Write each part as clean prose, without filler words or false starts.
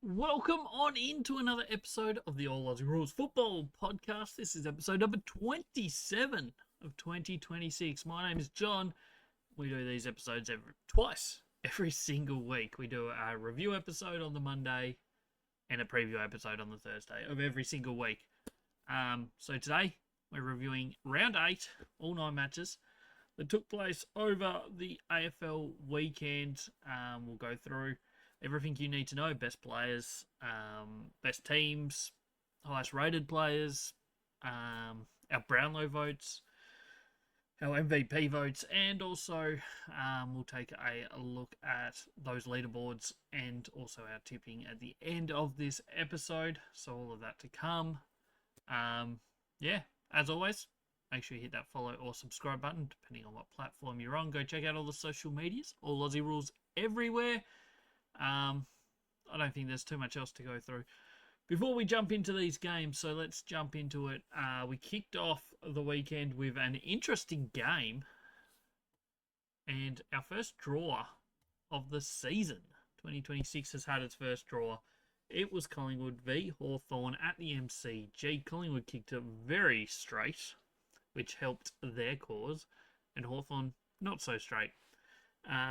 Welcome on into another episode of the All Aussie Rules Football Podcast. This is episode number 27 of 2026. My name is John. We do these episodes twice every single week. We do a review episode on the Monday and a preview episode on the Thursday of every single week. So today we're reviewing round 8, all 9 matches that took place over the AFL weekend. We'll go through everything you need to know: best players, best teams, highest rated players, our Brownlow votes, our MVP votes, and also we'll take a look at those leaderboards and also our tipping at the end of this episode. So all of that to come. Yeah, as always, make sure you hit that follow or subscribe button, depending on what platform you're on. Go check out all the social medias, all Aussie Rules everywhere. I don't think there's too much else to go through before we jump into these games, so let's jump into it. We kicked off the weekend with an interesting game and our first draw of the season. 2026 has had its first draw. It was Collingwood v Hawthorn at the MCG. Collingwood kicked it very straight, which helped their cause, and Hawthorn not so straight,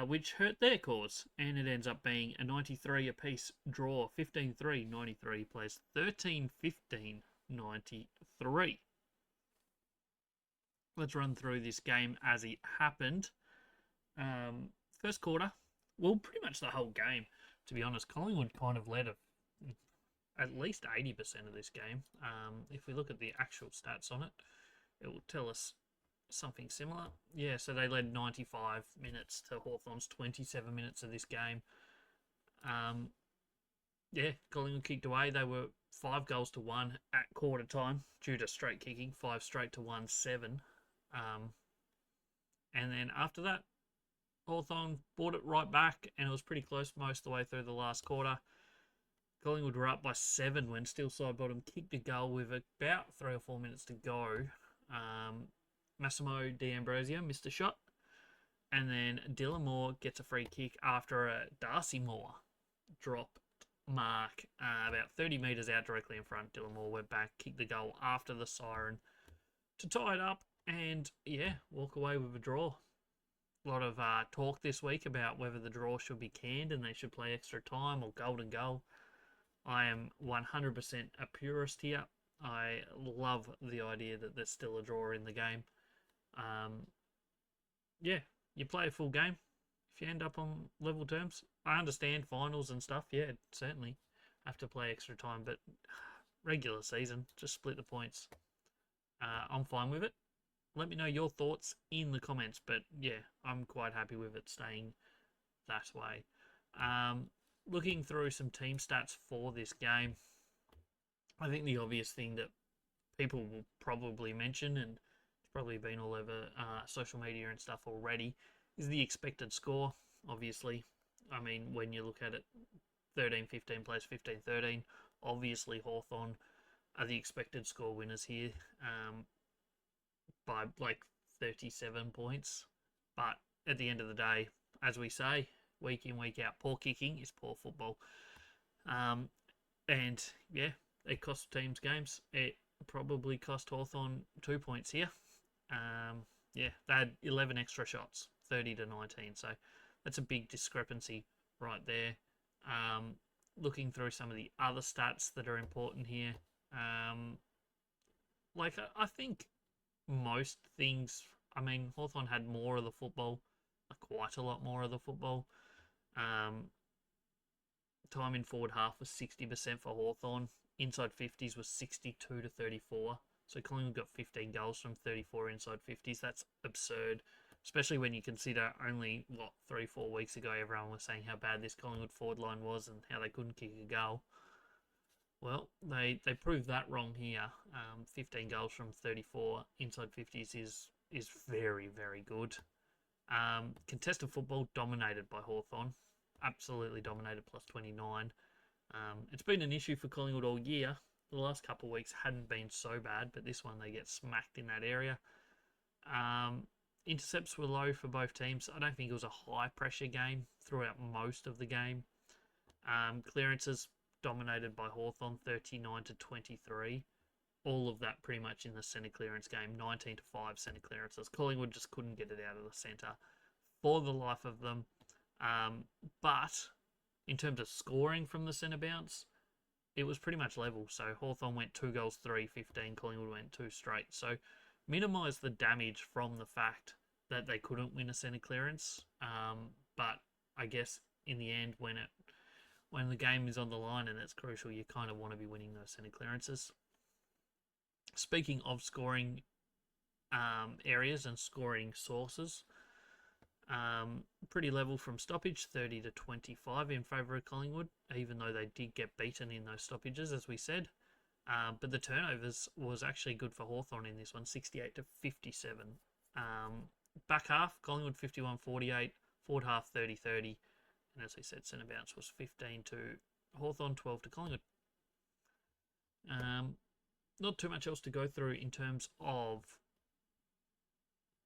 which hurt their cause. And it ends up being a 93 apiece draw. 15-3, 93 plays 13-15, 93. Let's run through this game as it happened. First quarter, well, pretty much the whole game, to be honest. Collingwood kind of led at least 80% of this game. If we look at the actual stats on it, it will tell us something similar. Yeah, so they led 95 minutes to Hawthorn's 27 minutes of this game. Yeah, Collingwood kicked away. They were 5 goals to 1 at quarter time due to straight kicking, 5 straight to 1-7. And then after that, Hawthorn brought it right back, and it was pretty close most of the way through the last quarter. Collingwood were up by 7 when Steel Sidebottom kicked a goal with about 3 or 4 minutes to go. Massimo D'Ambrosio missed a shot, and then Dylan Moore gets a free kick after a Darcy Moore dropped mark about 30 metres out directly in front. Dylan Moore went back, kicked the goal after the siren to tie it up, and yeah, walk away with a draw. A lot of talk this week about whether the draw should be canned and they should play extra time or golden goal. I am 100% a purist here. I love the idea that there's still a draw in the game. Yeah, you play a full game. If you end up on level terms, I understand finals and stuff. Yeah, certainly have to play extra time, but regular season, just split the points. I'm fine with it. Let me know your thoughts in the comments, but yeah, I'm quite happy with it staying that way. Looking through some team stats for this game, I think the obvious thing that people will probably mention, and it's probably been all over social media and stuff already, is the expected score. Obviously, I mean, when you look at it, 13-15 plays 15-13. Obviously, Hawthorn are the expected score winners here by like 37 points. But at the end of the day, as we say, week in, week out, poor kicking is poor football. And yeah, it cost teams games. It probably cost Hawthorn 2 points here. Yeah, they had 11 extra shots, 30-19. So that's a big discrepancy right there. Looking through some of the other stats that are important here. I think most things, I mean, Hawthorn had more of the football, quite a lot more of the football. Time in forward half was 60% for Hawthorn. Inside 50s was 62-34. So Collingwood got 15 goals from 34 inside 50s. That's absurd, especially when you consider only, 3-4 weeks ago, everyone was saying how bad this Collingwood forward line was and how they couldn't kick a goal. Well, they proved that wrong here. 15 goals from 34 inside 50s is very, very good. Contested football dominated by Hawthorn. Absolutely dominated, plus 29. It's been an issue for Collingwood all year. The last couple of weeks hadn't been so bad, but this one they get smacked in that area. Intercepts were low for both teams. I don't think it was a high pressure game throughout most of the game. Clearances dominated by Hawthorn, 39-23. All of that pretty much in the centre clearance game, 19-5 centre clearances. Collingwood just couldn't get it out of the centre for the life of them. But in terms of scoring from the centre bounce, it was pretty much level. So Hawthorn went 2 goals, 3-15. Collingwood went 2 straight. So minimised the damage from the fact that they couldn't win a centre clearance. But I guess in the end, when the game is on the line and it's crucial, you kind of want to be winning those centre clearances. Speaking of scoring areas and scoring sources, pretty level from stoppage, 30-25 in favour of Collingwood, even though they did get beaten in those stoppages, as we said. But the turnovers was actually good for Hawthorn in this one, 68-57. Back half, Collingwood 51-48, forward half 30-30. And as we said, centre bounce was 15 to Hawthorn, 12 to Collingwood. Not too much else to go through in terms of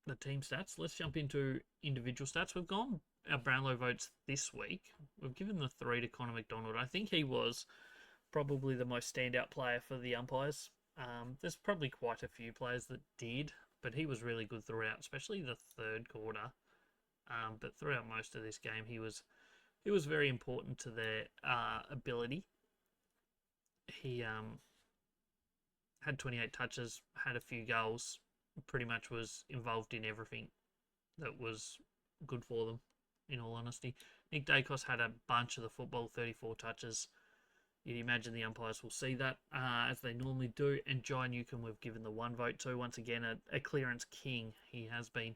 the team stats. Let's jump into individual stats. We've gone our Brownlow votes this week. We've given the 3 to Connor McDonald. I think he was probably the most standout player for the umpires. There's probably quite a few players that did, but he was really good throughout, especially the third quarter. But throughout most of this game, he was very important to their ability. He had 28 touches, had a few goals, pretty much was involved in everything that was good for them, in all honesty. Nick Dacos had a bunch of the football, 34 touches. You'd imagine the umpires will see that, as they normally do. And Jai Newcombe we've given the 1 vote to. Once again, a clearance king. He has been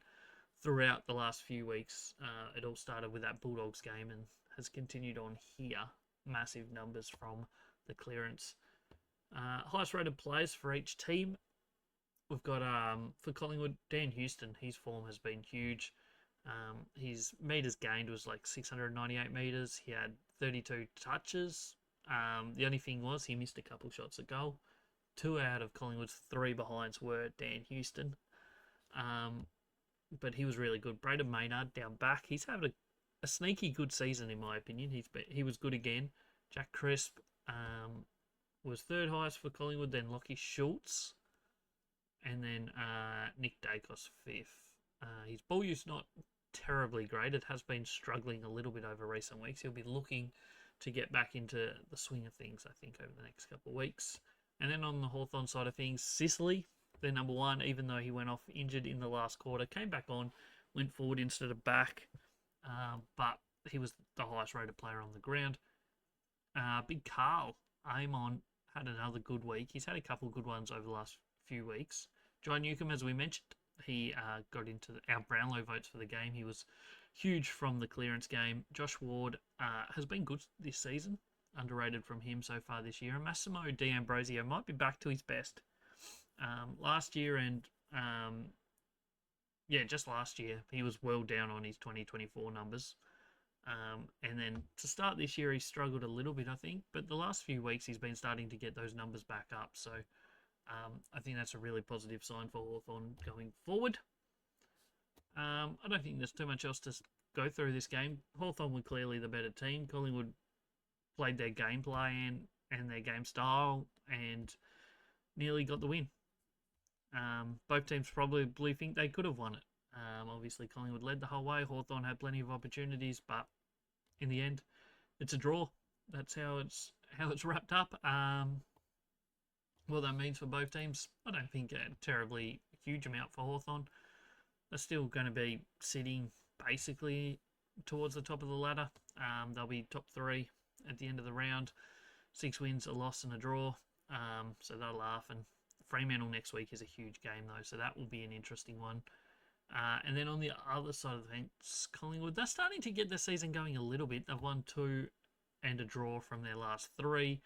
throughout the last few weeks. It all started with that Bulldogs game and has continued on here. Massive numbers from the clearance. Highest rated players for each team. We've got, for Collingwood, Dan Houston. His form has been huge. His metres gained was like 698 metres. He had 32 touches. The only thing was he missed a couple shots at goal. 2 out of Collingwood's 3 behinds were Dan Houston. But he was really good. Braden Maynard down back. He's had a sneaky good season, in my opinion. He was good again. Jack Crisp was 3rd highest for Collingwood, then Lockie Schultz, and then Nick Dacos 5th. His ball use not terribly great. It has been struggling a little bit over recent weeks. He'll be looking to get back into the swing of things, I think, over the next couple of weeks. And then on the Hawthorn side of things, Sicily, their number 1, even though he went off injured in the last quarter, came back on, went forward instead of back, but he was the highest rated player on the ground. Big Carl, Amon, had another good week. He's had a couple of good ones over the last few weeks. Jai Newcombe, as we mentioned, he got into our Brownlow votes for the game. He was huge from the clearance game. Josh Ward has been good this season. Underrated from him so far this year. And Massimo D'Ambrosio might be back to his best. Last year and, just last year, he was well down on his 2024 numbers. And then to start this year, he struggled a little bit, I think. But the last few weeks, he's been starting to get those numbers back up. So I think that's a really positive sign for Hawthorn going forward. I don't think there's too much else to go through this game. Hawthorn were clearly the better team. Collingwood played their gameplay and their game style and nearly got the win. Both teams probably think they could have won it. Obviously, Collingwood led the whole way. Hawthorn had plenty of opportunities, but in the end, it's a draw. That's how it's wrapped up. What that means for both teams, I don't think a terribly huge amount for Hawthorn. They're still going to be sitting basically towards the top of the ladder. They'll be top 3 at the end of the round. 6 wins, a loss and a draw. So they'll laugh. And Fremantle next week is a huge game though, so that will be an interesting one. And then on the other side of the fence, Collingwood, they're starting to get their season going a little bit. They've won 2 and a draw from their last 3.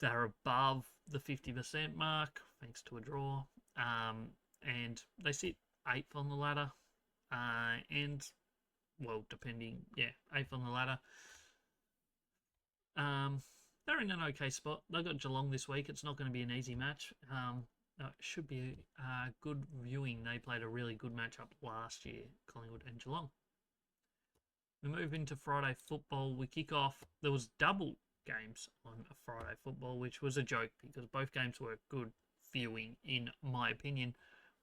They're above the 50% mark, thanks to a draw. And they sit 8th on the ladder. 8th on the ladder. They're in an okay spot. They've got Geelong this week. It's not going to be an easy match. It should be a good viewing. They played a really good matchup last year, Collingwood and Geelong. We move into Friday football. We kick off. There was double games on a Friday football, which was a joke because both games were good viewing, in my opinion.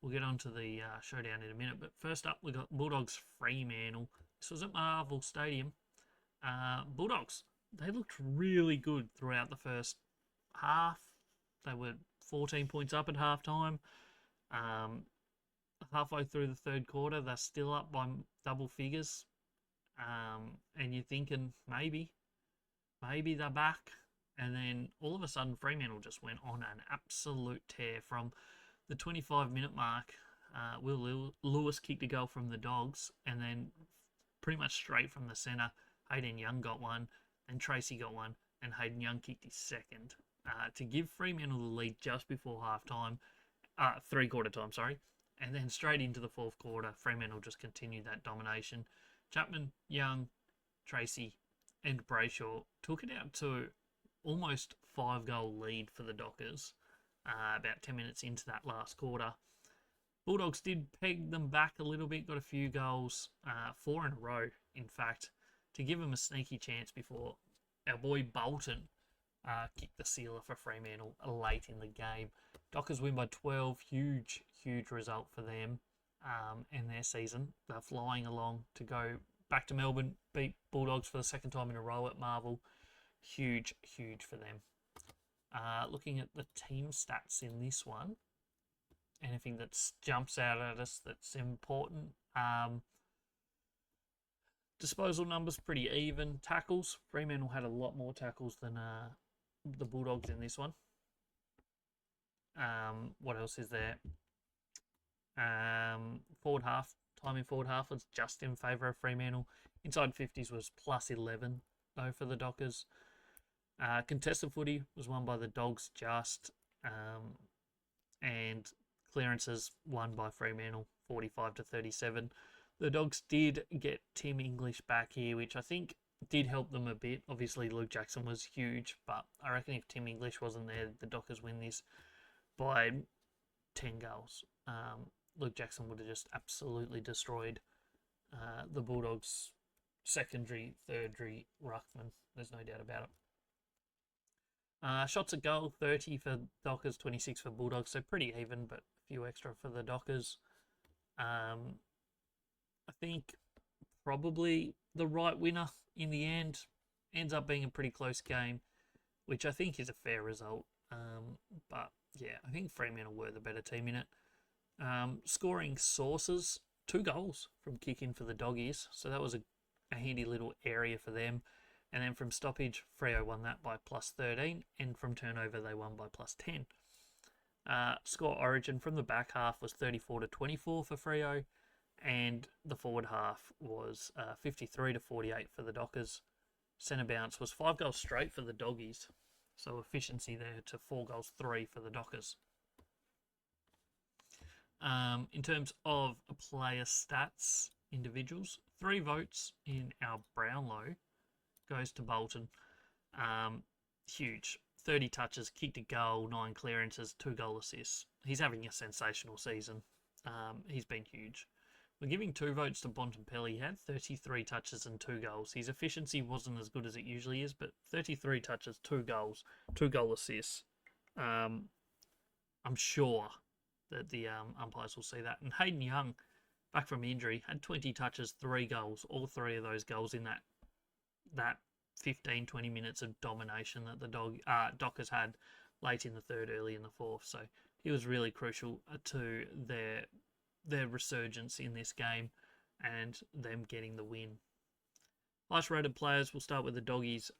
We'll get on to the showdown in a minute, but first up we got Bulldogs Fremantle. This was at Marvel Stadium. Bulldogs, they looked really good throughout the first half. They were 14 points up at halftime. Halfway through the third quarter, they're still up by double figures. And you're thinking maybe they're back. And then all of a sudden, Fremantle just went on an absolute tear from the 25-minute mark. Will Lewis kicked a goal from the Dogs, and then pretty much straight from the centre, Hayden Young got one, and Tracy got one, and Hayden Young kicked his second to give Fremantle the lead just before halftime, three-quarter time, sorry. And then straight into the fourth quarter, Fremantle just continued that domination. Chapman, Young, Tracy, and Brayshaw took it out to almost 5-goal lead for the Dockers about 10 minutes into that last quarter. Bulldogs did peg them back a little bit, got a few goals, 4 in a row, in fact, to give them a sneaky chance before our boy Bolton kicked the sealer for Fremantle late in the game. Dockers win by 12, huge result for them and their season. They're flying along to go back to Melbourne, beat Bulldogs for the second time in a row at Marvel. Huge for them. Looking at the team stats in this one, anything that jumps out at us that's important. Disposal numbers pretty even. Tackles, Fremantle had a lot more tackles than the Bulldogs in this one. What else is there? Forward half, time in forward half was just in favour of Fremantle. Inside 50s was plus 11 though for the Dockers. Contested footy was won by the Dogs just, and clearances won by Fremantle 45-37. The Dogs did get Tim English back here, which I think did help them a bit. Obviously, Luke Jackson was huge, but I reckon if Tim English wasn't there, the Dockers win this by 10 goals. Luke Jackson would have just absolutely destroyed the Bulldogs' secondary, thirdary ruckman. There's no doubt about it. Shots at goal, 30 for Dockers, 26 for Bulldogs, so pretty even, but a few extra for the Dockers. I think probably the right winner in the end. Ends up being a pretty close game, which I think is a fair result. But yeah, I think Fremantle were the better team in it. Scoring sources, 2 goals from kick-in for the Doggies, so that was a handy little area for them. And then from stoppage, Freo won that by plus 13, and from turnover they won by plus 10. Score origin from the back half was 34-24 for Freo, and the forward half was 53-48 for the Dockers. Centre bounce was 5 goals straight for the Doggies, so efficiency there to 4 goals 3 for the Dockers. In terms of player stats, individuals, 3 votes in our Brownlow goes to Bolton. Huge. 30 touches, kicked a goal, 9 clearances, 2 goal assists. He's having a sensational season. He's been huge. We're giving 2 votes to Bontempelli. He had 33 touches and 2 goals. His efficiency wasn't as good as it usually is, but 33 touches, 2 goals, 2 goal assists. I'm sure that the umpires will see that. And Hayden Young, back from injury, had 20 touches, 3 goals. All 3 of those goals in that 15-20 minutes of domination that the Dockers had late in the third, early in the fourth. So he was really crucial to their resurgence in this game and them getting the win. Highest rated players, we'll start with the Doggies.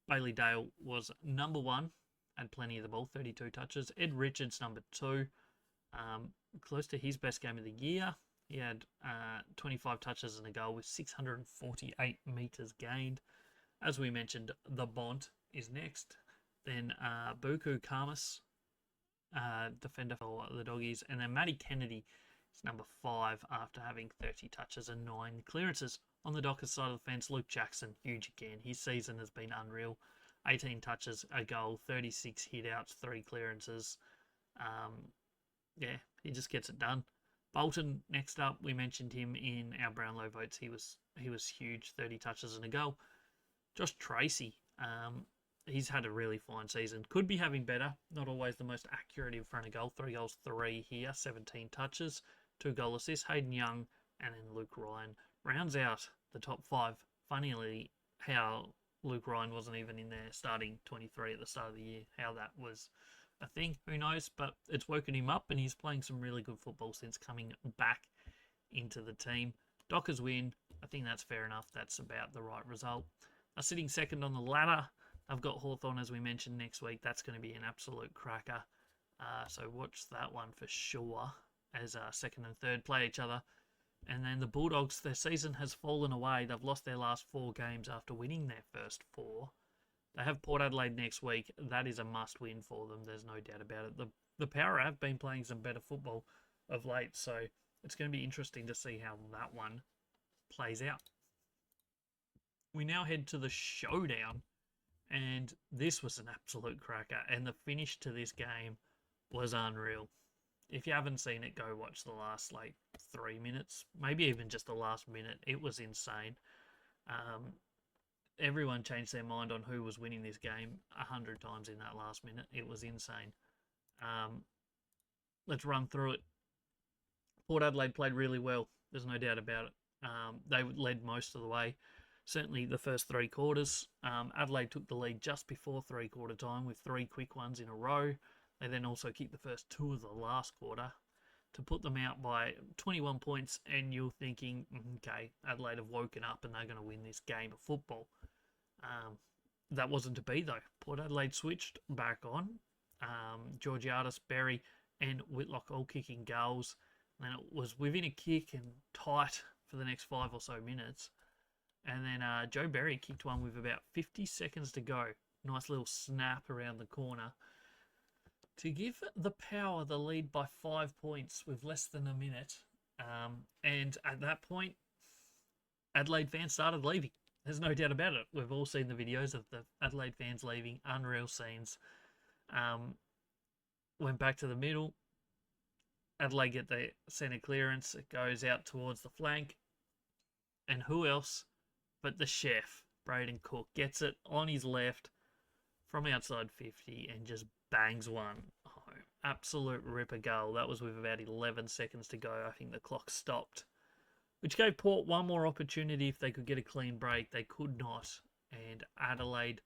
Bailey Dale was number 1, had plenty of the ball, 32 touches. Ed Richards, number 2, close to his best game of the year. He had 25 touches and a goal with 648 metres gained. As we mentioned, the Bont is next. Then Buku Kamas, defender for the Doggies. And then Matty Kennedy is number 5 after having 30 touches and 9 clearances. On the Dockers side of the fence, Luke Jackson, huge again. His season has been unreal. 18 touches, a goal, 36 hit-outs, 3 clearances. Yeah, he just gets it done. Bolton, next up, we mentioned him in our Brownlow votes. He was huge, 30 touches and a goal. Josh Tracy, he's had a really fine season. Could be having better. Not always the most accurate in front of goal. 3 goals, 3 here, 17 touches, 2 goal assists. Hayden Young and then Luke Ryan rounds out the top 5. Funnily, how Luke Ryan wasn't even in there starting 23 at the start of the year. How that was a thing, who knows? But it's woken him up, and he's playing some really good football since coming back into the team. Dockers win. I think that's fair enough. That's about the right result. Sitting second on the ladder, I've got Hawthorn, as we mentioned, next week. That's going to be an absolute cracker. So watch that one for sure, as second and third play each other. And then the Bulldogs, their season has fallen away. They've lost their last 4 games after winning their first 4. They have Port Adelaide next week. That is a must-win for them. There's no doubt about it. The Power have been playing some better football of late, so it's going to be interesting to see how that one plays out. We now head to the showdown, and this was an absolute cracker, and the finish to this game was unreal. If you haven't seen it, go watch the last 3 minutes, maybe even just the last minute. It was insane. Everyone changed their mind on who was winning this game 100 times in that last minute. It was insane. Let's run through it. Port Adelaide played really well. There's no doubt about it. They led most of the way. Certainly the first 3 quarters. Adelaide took the lead just before 3-quarter time with 3 quick ones in a row. They then also kicked the first 2 of the last quarter to put them out by 21 points. And you're thinking, okay, Adelaide have woken up and they're going to win this game of football. That wasn't to be, though. Port Adelaide switched back on. Georgiadis, Berry and Whitlock all kicking goals. And it was within a kick and tight for the next 5 or so minutes. And then Joe Berry kicked one with about 50 seconds to go. Nice little snap around the corner to give the Power the lead by 5 points with less than a minute. And at that point, Adelaide fans started leaving. There's no doubt about it. We've all seen the videos of the Adelaide fans leaving. Unreal scenes. Went back to the middle. Adelaide get the centre clearance. It goes out towards the flank. And who else but the chef, Braden Cook, gets it on his left from outside 50 and just bangs one home. Absolute ripper goal. That was with about 11 seconds to go. I think the clock stopped, which gave Port one more opportunity if they could get a clean break. They could not. And Adelaide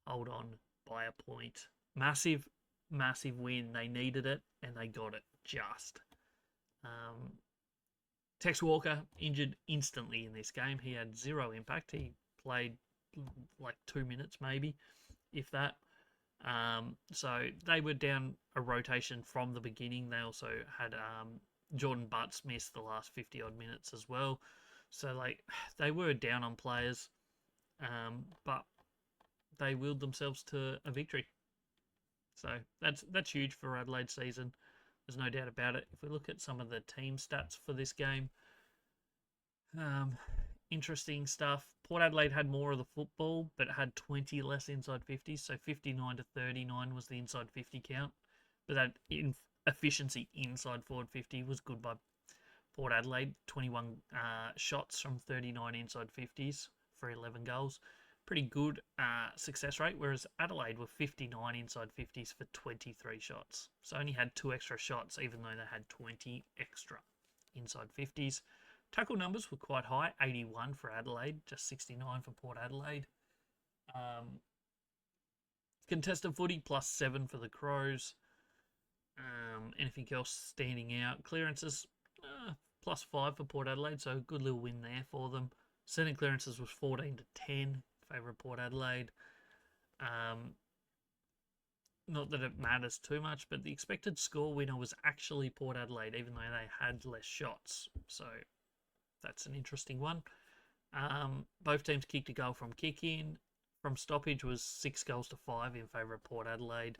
hold on by a point. Massive, massive win. They needed it, and they got it just. Tex Walker injured instantly in this game. He had 0 impact. He played 2 minutes maybe, if that. So they were down a rotation from the beginning. They also had Jordan Butts missed the last 50-odd minutes as well. So they were down on players, but they willed themselves to a victory. So that's huge for Adelaide's season. There's no doubt about it. If we look at some of the team stats for this game, interesting stuff. Port Adelaide had more of the football, but had 20 less inside 50s. So 59 to 39 was the inside 50 count. But that efficiency inside forward 50 was good by Port Adelaide. 21 shots from 39 inside 50s for 11 goals. Pretty good success rate, whereas Adelaide were 59 inside 50s for 23 shots. So only had 2 extra shots, even though they had 20 extra inside 50s. Tackle numbers were quite high, 81 for Adelaide, just 69 for Port Adelaide. Contested footy, +7 for the Crows. Anything else standing out? Clearances, +5 for Port Adelaide, so a good little win there for them. Centre clearances was 14 to 10. Favourite Port Adelaide. Not that it matters too much, but the expected score winner was actually Port Adelaide, even though they had less shots. So that's an interesting one. Both teams kicked a goal from kick-in. From stoppage was 6 goals to 5 in favour of Port Adelaide.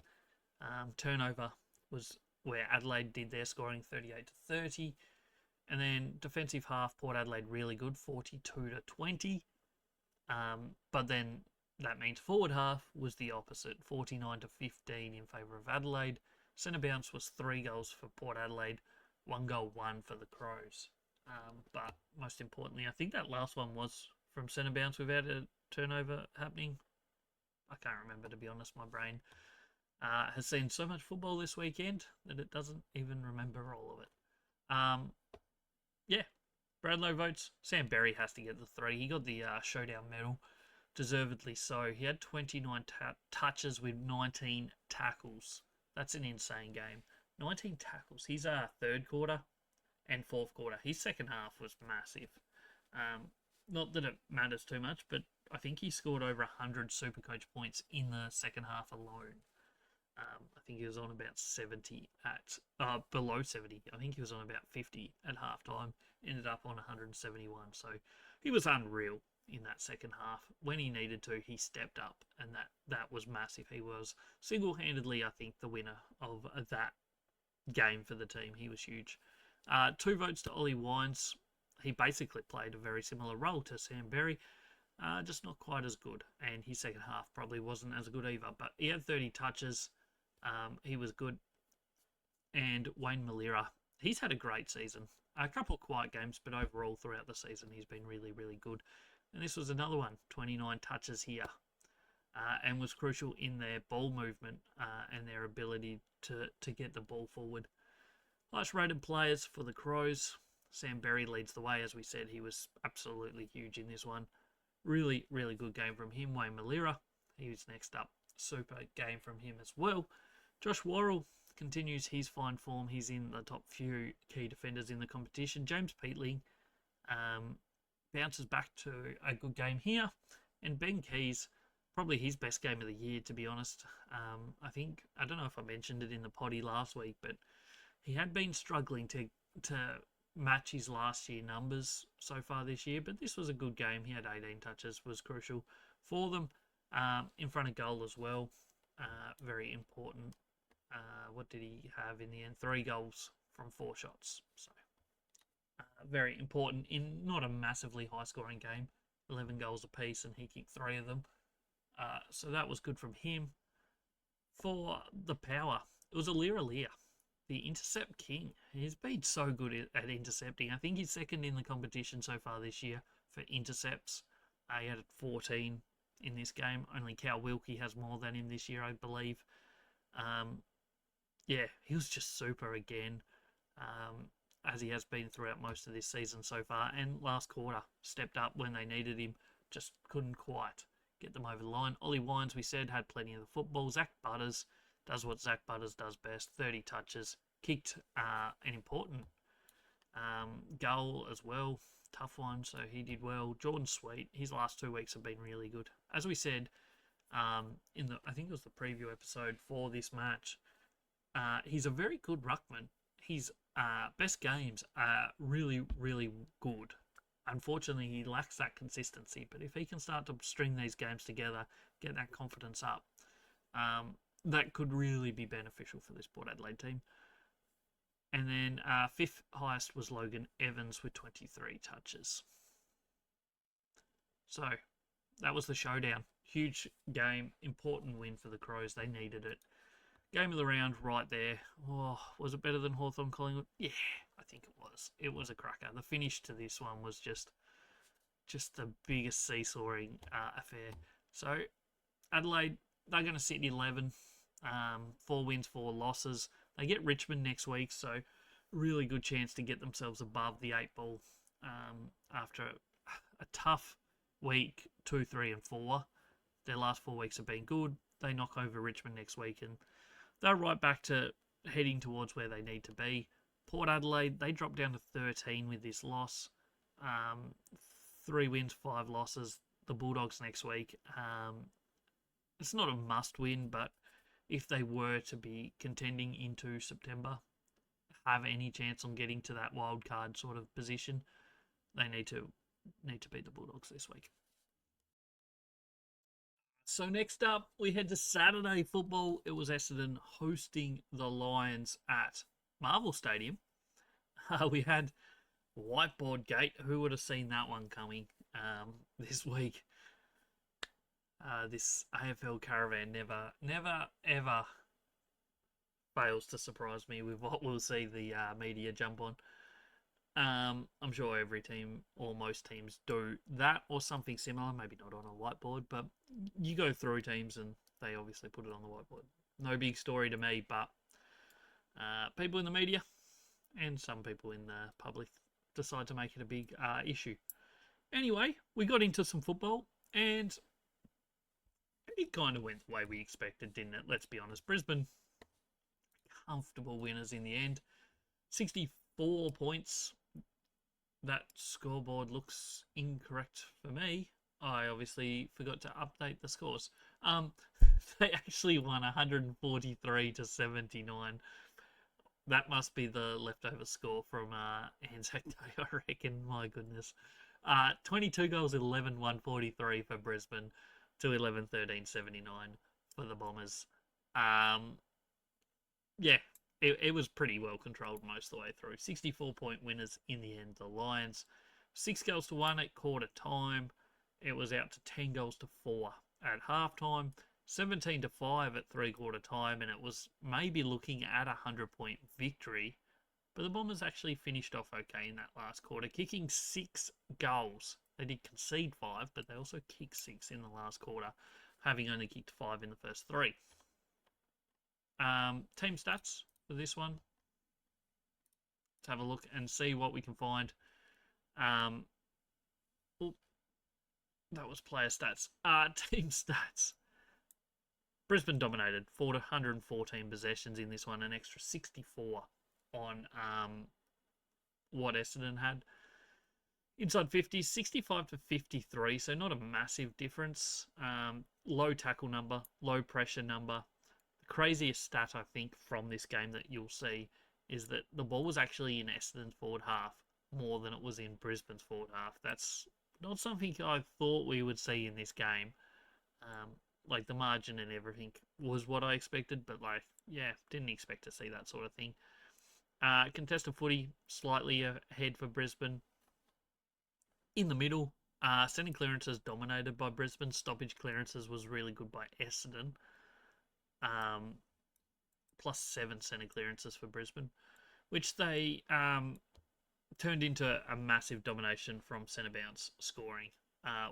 Turnover was where Adelaide did their scoring, 38 to 30. And then defensive half, Port Adelaide really good, 42 to 20. But then that means forward half was the opposite, 49 to 15 in favour of Adelaide. Centre bounce was 3 goals for Port Adelaide, 1 goal, 1 for the Crows. But most importantly, I think that last one was from centre bounce without a turnover happening. I can't remember, to be honest. My brain has seen so much football this weekend that it doesn't even remember all of it. Yeah, Bradlow votes. Sam Berry has to get the 3. He got the showdown medal, deservedly so. He had 29 touches with 19 tackles. That's an insane game. 19 tackles. His third quarter and fourth quarter. His second half was massive. Not that it matters too much, but I think he scored over 100 Supercoach points in the second half alone. I think he was on about 70 at below 70. I think he was on about 50 at halftime. Ended up on 171. So he was unreal in that second half. When he needed to, he stepped up, and that was massive. He was single-handedly, I think, the winner of that game for the team. He was huge. 2 votes to Ollie Wines. He basically played a very similar role to Sam Berry, just not quite as good. And his second half probably wasn't as good either. But he had 30 touches. He was good. And Wayne Malira, he's had a great season. A couple of quiet games, but overall throughout the season he's been really, really good. And this was another one, 29 touches here, and was crucial in their ball movement and their ability to get the ball forward. Highest rated players for the Crows. Sam Berry leads the way. As we said, he was absolutely huge in this one. Really, really good game from him. Wayne Malira, he was next up. Super game from him as well. Josh Worrell continues his fine form. He's in the top few key defenders in the competition. James Peatling bounces back to a good game here. And Ben Keys, probably his best game of the year, to be honest. I don't know if I mentioned it in the potty last week, but he had been struggling to match his last year numbers so far this year. But this was a good game. He had 18 touches, was crucial for them. In front of goal as well. Very important. What did he have in the end? 3 goals from 4 shots. So very important in not a massively high scoring game. 11 goals apiece, and he kicked 3 of them. So that was good from him. For the power, it was Alira, the intercept king. He's been so good at intercepting. I think he's second in the competition so far this year for intercepts. He had 14 in this game. Only Cal Wilkie has more than him this year, I believe. Yeah, he was just super again, as he has been throughout most of this season so far. And last quarter, stepped up when they needed him. Just couldn't quite get them over the line. Ollie Wines, we said, had plenty of the football. Zach Butters does what Zach Butters does best. 30 touches. Kicked an important goal as well. Tough one, so he did well. Jordan Sweet, his last 2 weeks have been really good. As we said, I think it was the preview episode for this match, he's a very good ruckman. His best games are really, really good. Unfortunately, he lacks that consistency, but if he can start to string these games together, get that confidence up, that could really be beneficial for this Port Adelaide team. And then 5th highest was Logan Evans with 23 touches. So that was the showdown. Huge game, important win for the Crows. They needed it. Game of the round right there. Oh, was it better than Hawthorn Collingwood? Yeah, I think it was. It was a cracker. The finish to this one was just the biggest seesawing affair. So Adelaide, they're going to sit in 11. 4 wins, 4 losses. They get Richmond next week, so really good chance to get themselves above the 8 ball after a tough week, 2, 3 and 4. Their last 4 weeks have been good. They knock over Richmond next week, and they're right back to heading towards where they need to be. Port Adelaide, they drop down to 13 with this loss. 3 wins, 5 losses. The Bulldogs next week. It's not a must win, but if they were to be contending into September, have any chance on getting to that wild card sort of position, they need to beat the Bulldogs this week. So next up, we head to Saturday football. It was Essendon hosting the Lions at Marvel Stadium. We had Whiteboard Gate. Who would have seen that one coming this week? This AFL caravan never, ever fails to surprise me with what we'll see the media jump on. I'm sure every team or most teams do that or something similar. Maybe not on a whiteboard, but you go through teams and they obviously put it on the whiteboard. No big story to me, but people in the media and some people in the public decide to make it a big issue. Anyway, we got into some football and it kind of went the way we expected, didn't it? Let's be honest. Brisbane, comfortable winners in the end. 64 points. That scoreboard looks incorrect for me. I obviously forgot to update the scores. They actually won 143 to 79. That must be the leftover score from Anzac Day, I reckon. My goodness. 22 goals, 11, 143 for Brisbane to 11, 13, 79 for the Bombers. Yeah, it was pretty well controlled most of the way through. 64-point winners in the end, the Lions. 6 goals to 1 at quarter time. It was out to 10 goals to 4 at halftime. 17 to 5 at three-quarter time, and it was maybe looking at a 100-point victory. But the Bombers actually finished off okay in that last quarter, kicking 6 goals. They did concede 5, but they also kicked 6 in the last quarter, having only kicked 5 in the first 3. Team stats for this one. Let's have a look and see what we can find. That was player stats. Team stats. Brisbane dominated 414 possessions in this one, an extra 64 on what Essendon had. Inside 50, 65 to 53, so not a massive difference. Low tackle number, low pressure number. The craziest stat, I think, from this game that you'll see is that the ball was actually in Essendon's forward half more than it was in Brisbane's forward half. That's not something I thought we would see in this game. Like the margin and everything was what I expected, but like, yeah, didn't expect to see that sort of thing. Contested footy slightly ahead for Brisbane. In the middle, sending clearances dominated by Brisbane. Stoppage clearances was really good by Essendon. Plus 7 centre clearances for Brisbane, which they turned into a massive domination from centre bounce scoring.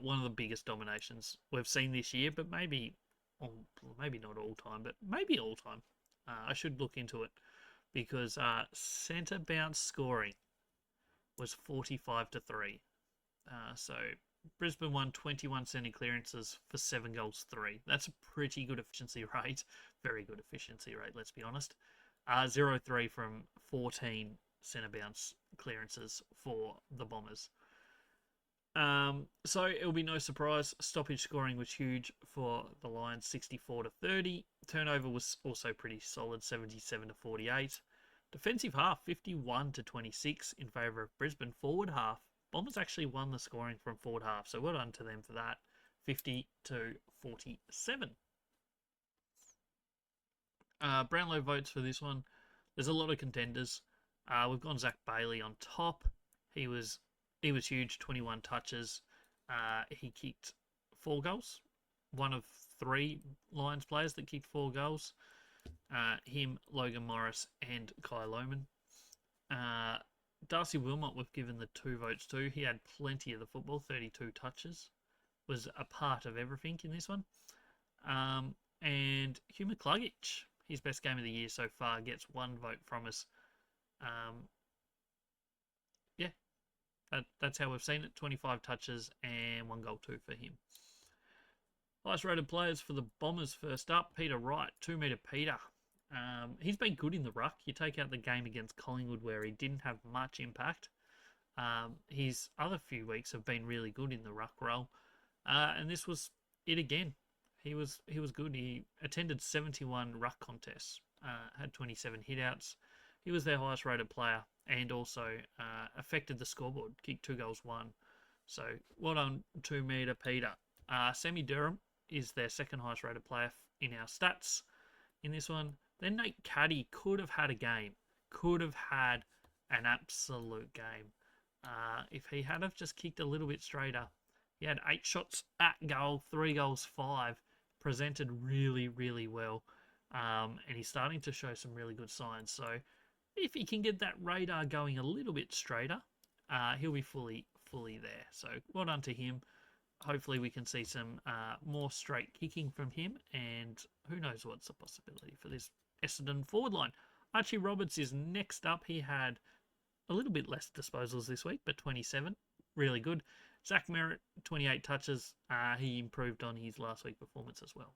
One of the biggest dominations we've seen this year, but maybe not all time, but maybe all time. I should look into it because centre bounce scoring was 45 to 3. So Brisbane won 21 centre clearances for 7 goals 3. That's a pretty good efficiency rate. Very good efficiency rate, let's be honest. 0-3 from 14 centre bounce clearances for the Bombers. So it'll be no surprise. Stoppage scoring was huge for the Lions, 64 to 30. Turnover was also pretty solid, 77 to 48. Defensive half, 51 to 26 in favour of Brisbane. Forward half, Bombers actually won the scoring from forward half, so well done to them for that. 50 to 47. Brownlow votes for this one. There's a lot of contenders. We've gone Zach Bailey on top. He was huge, 21 touches. He kicked 4 goals. One of 3 Lions players that kicked 4 goals. Him, Logan Morris, and Kai Lohmann. Darcy Wilmot we've given the 2 votes to. He had plenty of the football, 32 touches. Was a part of everything in this one. And Hugh McCluggage, his best game of the year so far, gets 1 vote from us. Yeah, that's how we've seen it. 25 touches and 1 goal 2 for him. Highest rated players for the Bombers first up. Peter Wright, 2 metre Peter. He's been good in the ruck. You take out the game against Collingwood where he didn't have much impact. His other few weeks have been really good in the ruck role. And this was it again. He was good. He attended 71 ruck contests, had 27 hitouts. He was their highest rated player and also affected the scoreboard, kicked 2 goals 1. So well done, 2 metre Peter. Sammy Durham is their second highest rated player in our stats in this one. Then Nate Caddy could have had a game, could have had an absolute game. If he had have just kicked a little bit straighter. He had 8 shots at goal, 3 goals 5, presented really, really well. And he's starting to show some really good signs. So if he can get that radar going a little bit straighter, he'll be fully there. So well done to him. Hopefully we can see some more straight kicking from him, and who knows what's the possibility for this Essendon forward line. Archie Roberts is next up. He had a little bit less disposals this week, but 27, really good. Zach Merritt, 28 touches. He improved on his last week performance as well.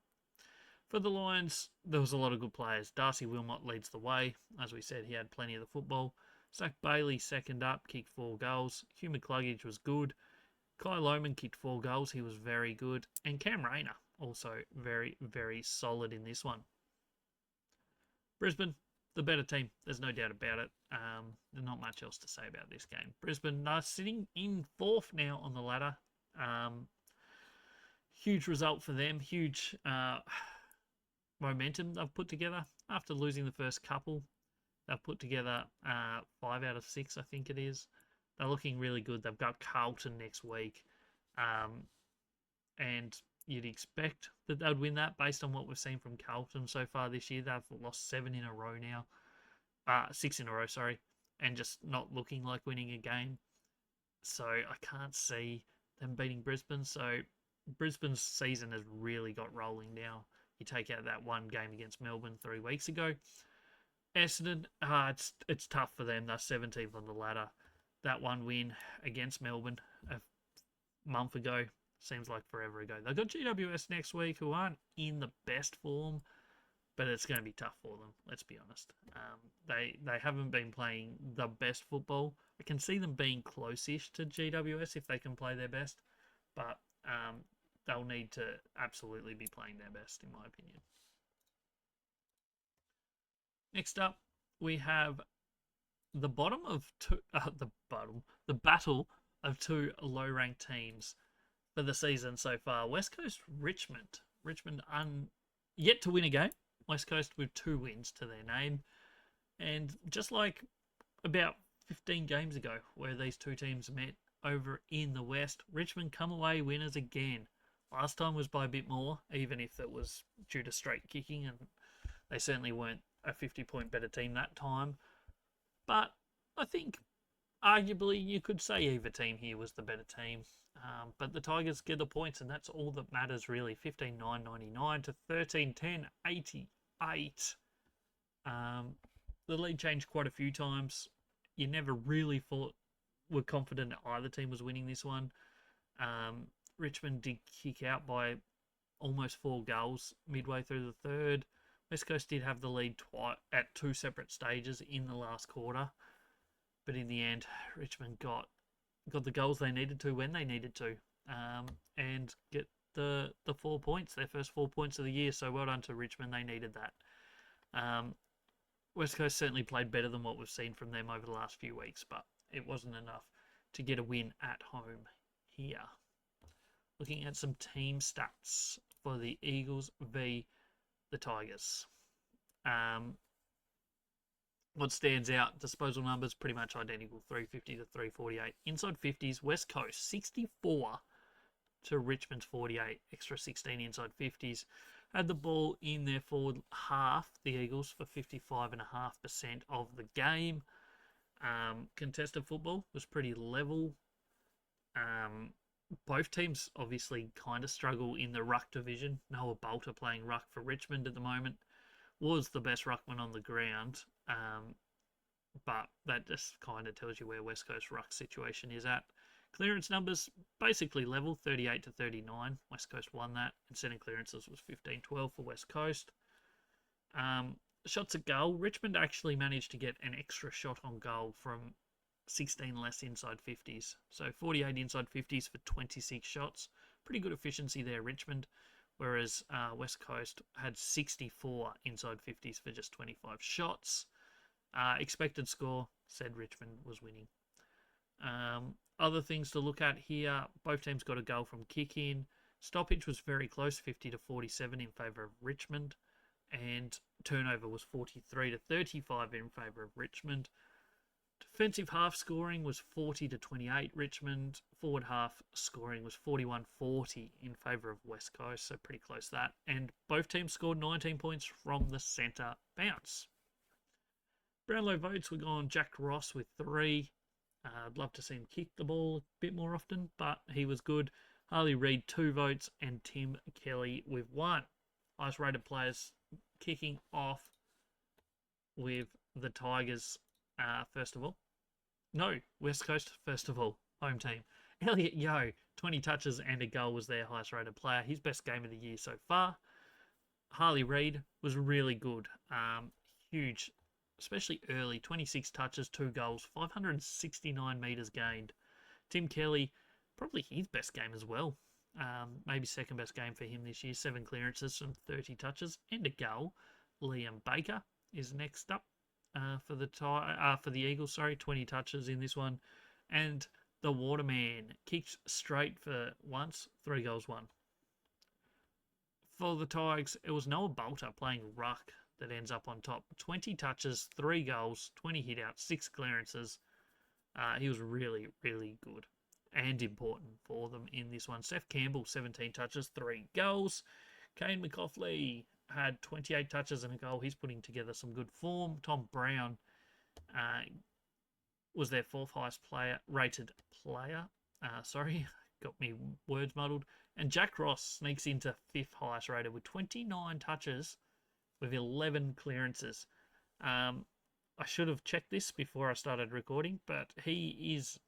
For the Lions, there was a lot of good players. Darcy Wilmot leads the way. As we said, he had plenty of the football. Zach Bailey, second up, kicked 4 goals. Hugh McCluggage was good. Kai Lohman kicked 4 goals. He was very good. And Cam Rayner, also very, very solid in this one. Brisbane, the better team. There's no doubt about it. There's not much else to say about this game. Brisbane are sitting in 4th now on the ladder. Huge result for them. Huge momentum they've put together after losing the first couple. They've put together 5 out of 6, I think it is. They're looking really good. They've got Carlton next week. And you'd expect that they'd win that based on what we've seen from Carlton so far this year. They've lost 7 in a row now. 6 in a row, sorry. And just not looking like winning a game. So I can't see them beating Brisbane. So Brisbane's season has really got rolling now. You take out that one game against Melbourne 3 weeks ago. Essendon, it's tough for them. They're 17th on the ladder. That one win against Melbourne a month ago seems like forever ago. They've got GWS next week, who aren't in the best form, but it's going to be tough for them, let's be honest. They haven't been playing the best football. I can see them being close-ish to GWS if they can play their best, but they'll need to absolutely be playing their best, in my opinion. Next up, we have the battle of 2 low-ranked teams for the season so far. West Coast, Richmond. Richmond yet to win a game. West Coast with 2 wins to their name. And just like about 15 games ago, where these 2 teams met over in the West, Richmond come away winners again. Last time was by a bit more, even if it was due to straight kicking, and they certainly weren't a 50-point better team that time. But I think arguably you could say either team here was the better team. But the Tigers get the points, and that's all that matters really. 15-9-99 to 13-10-88. The lead changed quite a few times. You never really were confident that either team was winning this one. Richmond did kick out by almost 4 goals midway through the third. West Coast did have the lead at 2 separate stages in the last quarter. But in the end, Richmond got the goals they needed to when they needed to, and get the 4 points, their first 4 points of the year. So well done to Richmond. They needed that. West Coast certainly played better than what we've seen from them over the last few weeks, but it wasn't enough to get a win at home here. Looking at some team stats for the Eagles v the Tigers. What stands out, disposal numbers pretty much identical, 350 to 348. Inside 50s, West Coast 64 to Richmond's 48, extra 16 inside 50s. Had the ball in their forward half, the Eagles, for 55.5% of the game. Contested football was pretty level. Both teams obviously kind of struggle in the ruck division. Noah Bolter playing ruck for Richmond at the moment was the best ruckman on the ground. But that just kind of tells you where West Coast ruck situation is at. Clearance numbers basically level, 38 to 39. West Coast won that, and setting clearances was 15-12 for West Coast. Shots at goal, Richmond actually managed to get an extra shot on goal from 16 less inside 50s. So 48 inside 50s for 26 shots. Pretty good efficiency there, Richmond. Whereas West Coast had 64 inside 50s for just 25 shots. Expected score said Richmond was winning. Other things to look at here, both teams got a goal from kick-in. Stoppage was very close, 50 to 47 in favour of Richmond. And turnover was 43 to 35 in favour of Richmond. Defensive half scoring was 40 to 28 Richmond. Forward half scoring was 41-40 in favour of West Coast, so pretty close that. And both teams scored 19 points from the centre bounce. Brownlow votes were gone Jack Ross with 3. I'd love to see him kick the ball a bit more often, but he was good. Harley Reid, 2 votes, and Tim Kelly with 1. Highest rated players kicking off with the Tigers, first of all. No, West Coast, first of all, home team. Elliot Yeo, 20 touches and a goal, was their highest rated player. His best game of the year so far. Harley Reid was really good. Huge, especially early. 26 touches, 2 goals, 569 metres gained. Tim Kelly, probably his best game as well. Maybe second best game for him this year. 7 clearances from 30 touches and a goal. Liam Baker is next up for the Eagles. 20 touches in this one, and the Waterman kicked straight for once. 3 goals, 1. For the Tigers, it was Noah Bolter playing ruck that ends up on top. 20 touches, 3 goals, 20 hit-outs, 6 clearances. He was really, really good and important for them in this one. Seth Campbell, 17 touches, 3 goals. Kane McCauley had 28 touches and a goal. He's putting together some good form. Tom Brown was their 4th highest rated player. Got me words muddled. And Jack Ross sneaks into 5th highest rated with 29 touches with 11 clearances. I should have checked this before I started recording, but he is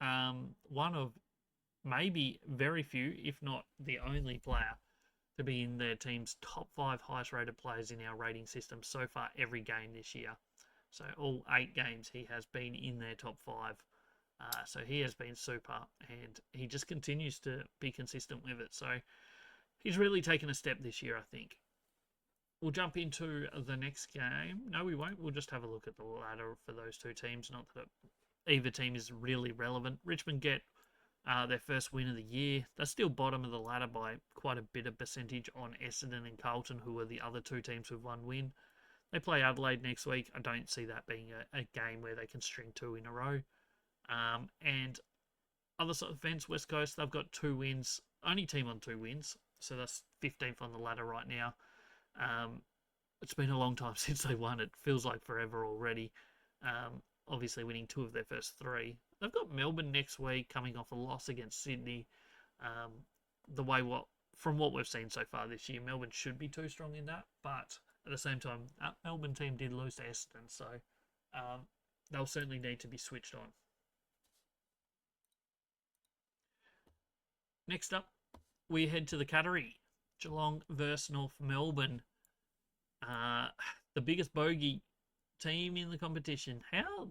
one of maybe very few, if not the only player to be in their team's top 5 highest rated players in our rating system so far every game this year. So all 8 games he has been in their top 5. So he has been super, and he just continues to be consistent with it. So he's really taken a step this year, I think. We'll jump into the next game. No, we won't. We'll just have a look at the ladder for those 2 teams. Not that either team is really relevant. Richmond get their first win of the year. They're still bottom of the ladder by quite a bit of percentage on Essendon and Carlton, who are the other 2 teams with 1 win. They play Adelaide next week. I don't see that being a game where they can string 2 in a row. And other side of the fence, West Coast, they've got 2 wins. Only team on 2 wins. So that's 15th on the ladder right now. It's been a long time since they won. It feels like forever already. Obviously winning 2 of their first 3. They've got Melbourne next week, coming off a loss against Sydney. From what we've seen so far this year, Melbourne should be too strong in that. But at the same time, that Melbourne team did lose to Essendon, so they'll certainly need to be switched on. Next up, we head to the Cattery. Geelong versus North Melbourne. The biggest bogey team in the competition. How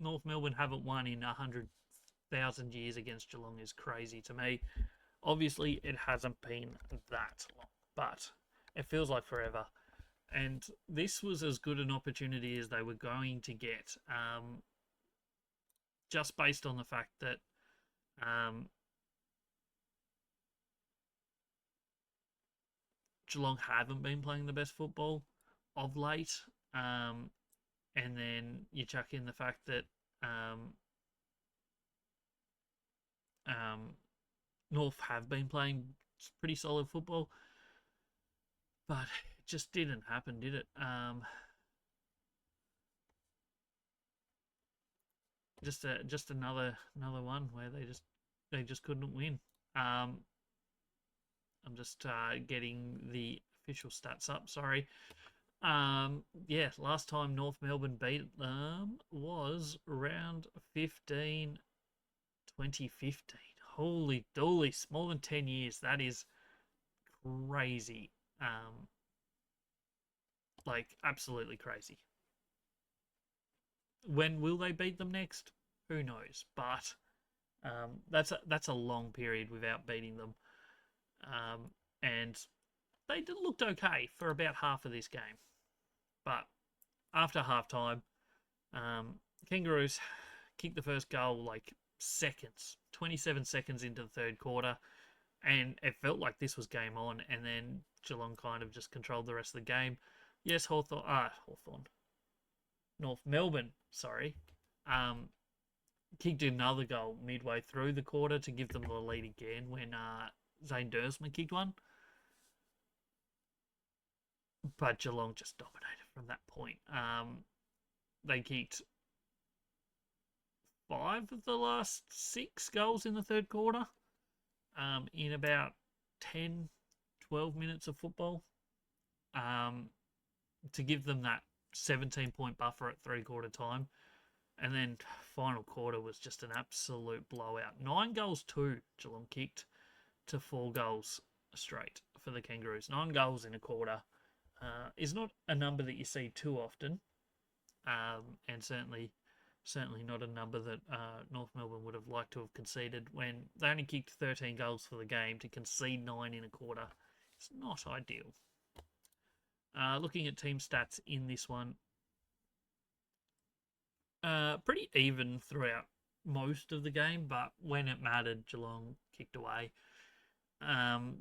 North Melbourne haven't won in 100,000 years against Geelong is crazy to me. Obviously, it hasn't been that long, but it feels like forever. And this was as good an opportunity as they were going to get, just based on the fact that Geelong haven't been playing the best football of late. And then you chuck in the fact that North have been playing pretty solid football, but it just didn't happen, did it? Just another one where they just couldn't win. I'm just getting the official stats up. Sorry. Last time North Melbourne beat them was round 15, 2015. Holy dooly, more than 10 years. That is crazy. Absolutely crazy. When will they beat them next? Who knows? But that's a long period without beating them. And they looked okay for about half of this game. But after halftime, Kangaroos kicked the first goal 27 seconds into the third quarter, and it felt like this was game on, and then Geelong kind of just controlled the rest of the game. Yes, North Melbourne, kicked another goal midway through the quarter to give them the lead again when Zane Dursman kicked one. But Geelong just dominated from that point. They kicked 5 of the last 6 goals in the third quarter in about 10, 12 minutes of football to give them that 17-point buffer at three-quarter time. And then final quarter was just an absolute blowout. 9 goals to Geelong kicked to 4 goals straight for the Kangaroos. 9 goals in a quarter is not a number that you see too often, and certainly not a number that North Melbourne would have liked to have conceded when they only kicked 13 goals for the game. To concede 9 in a quarter is not ideal. Looking at team stats in this one, pretty even throughout most of the game, but when it mattered, Geelong kicked away.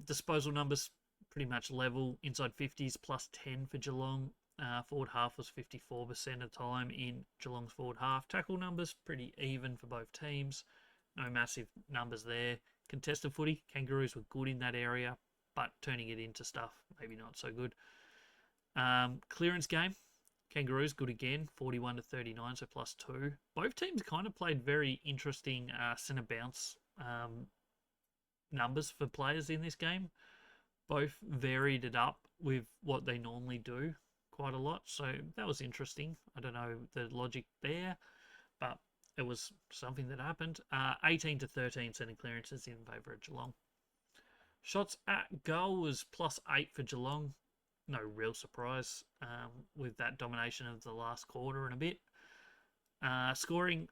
Disposal numbers pretty much level, inside 50s plus 10 for Geelong. Forward half was 54% of time in Geelong's forward half. Tackle numbers pretty even for both teams. No massive numbers there. Contested footy, Kangaroos were good in that area, but turning it into stuff, maybe not so good. Clearance game, Kangaroos good again, 41 to 39, so plus 2. Both teams kind of played very interesting centre bounce numbers for players in this game. Both varied it up with what they normally do quite a lot, so that was interesting. I don't know the logic there, but it was something that happened. 18 to 13 centre clearances in favour of Geelong. Shots at goal was plus 8 for Geelong. No real surprise with that domination of the last quarter and a bit. Scoring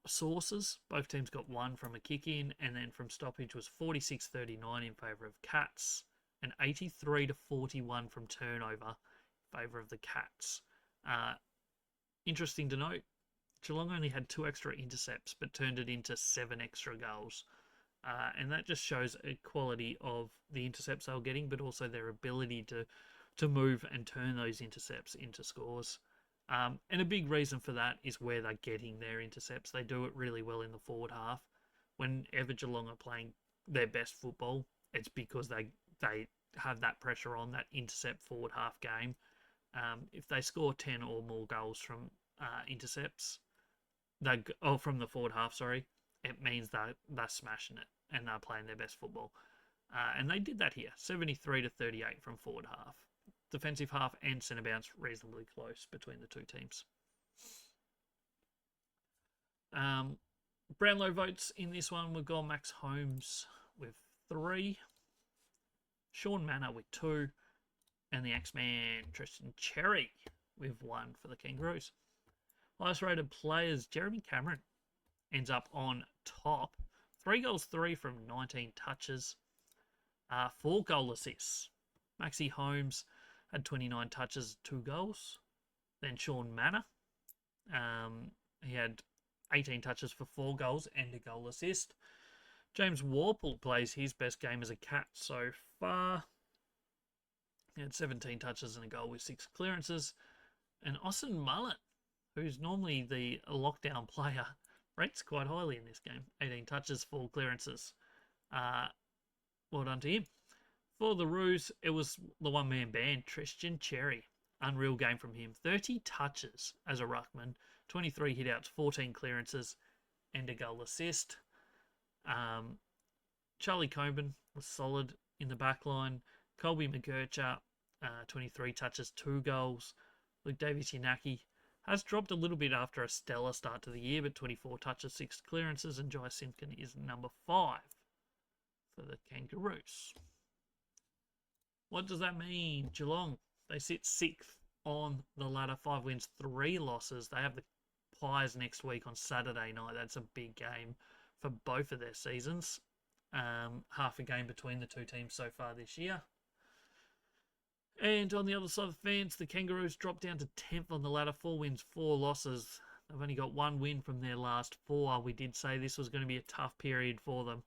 sources, both teams got 1 from a kick-in, and then from stoppage was 46-39 in favour of Cats, and 83 to 41 from turnover in favour of the Cats. Interesting to note, Geelong only had 2 extra intercepts, but turned it into 7 extra goals. And that just shows a quality of the intercepts they were getting, but also their ability to move and turn those intercepts into scores. And a big reason for that is where they're getting their intercepts. They do it really well in the forward half. Whenever Geelong are playing their best football, it's because they have that pressure on that intercept forward half game. If they score 10 or more goals from intercepts, from the forward half, sorry, it means they're smashing it and they're playing their best football. And they did that here, 73 to 38 from forward half. Defensive half and centre bounce reasonably close between the two teams. Brownlow votes in this one, we've got Max Holmes with 3, Sean Manor with 2, and the X-Man Tristan Cherry with 1 for the Kangaroos. Highest rated players, Jeremy Cameron ends up on top. 3 goals, 3 from 19 touches. 4 goal assists. Maxi Holmes had 29 touches, 2 goals. Then Sean Manor, he had 18 touches for 4 goals and a goal assist. James Warple plays his best game as a Cat so far. He had 17 touches and a goal with 6 clearances. And Austin Mullen, who's normally the lockdown player, rates quite highly in this game. 18 touches, 4 clearances. Well done to him. For the Roos, it was the one-man band, Tristan Cherry. Unreal game from him. 30 touches as a ruckman, 23 hit-outs, 14 clearances, and a goal assist. Charlie Coburn was solid in the back line. Colby McGurcher, 23 touches, 2 goals. Luke Davies-Yanaki has dropped a little bit after a stellar start to the year, but 24 touches, 6 clearances, and Jai Simpkin is number 5 for the Kangaroos. What does that mean? Geelong, they sit 6th on the ladder, 5 wins, 3 losses. They have the Pies next week on Saturday night. That's a big game for both of their seasons. Half a game between the two teams so far this year. And on the other side of the fence, the Kangaroos dropped down to 10th on the ladder, 4 wins, 4 losses. They've only got 1 win from their last 4. We did say this was going to be a tough period for them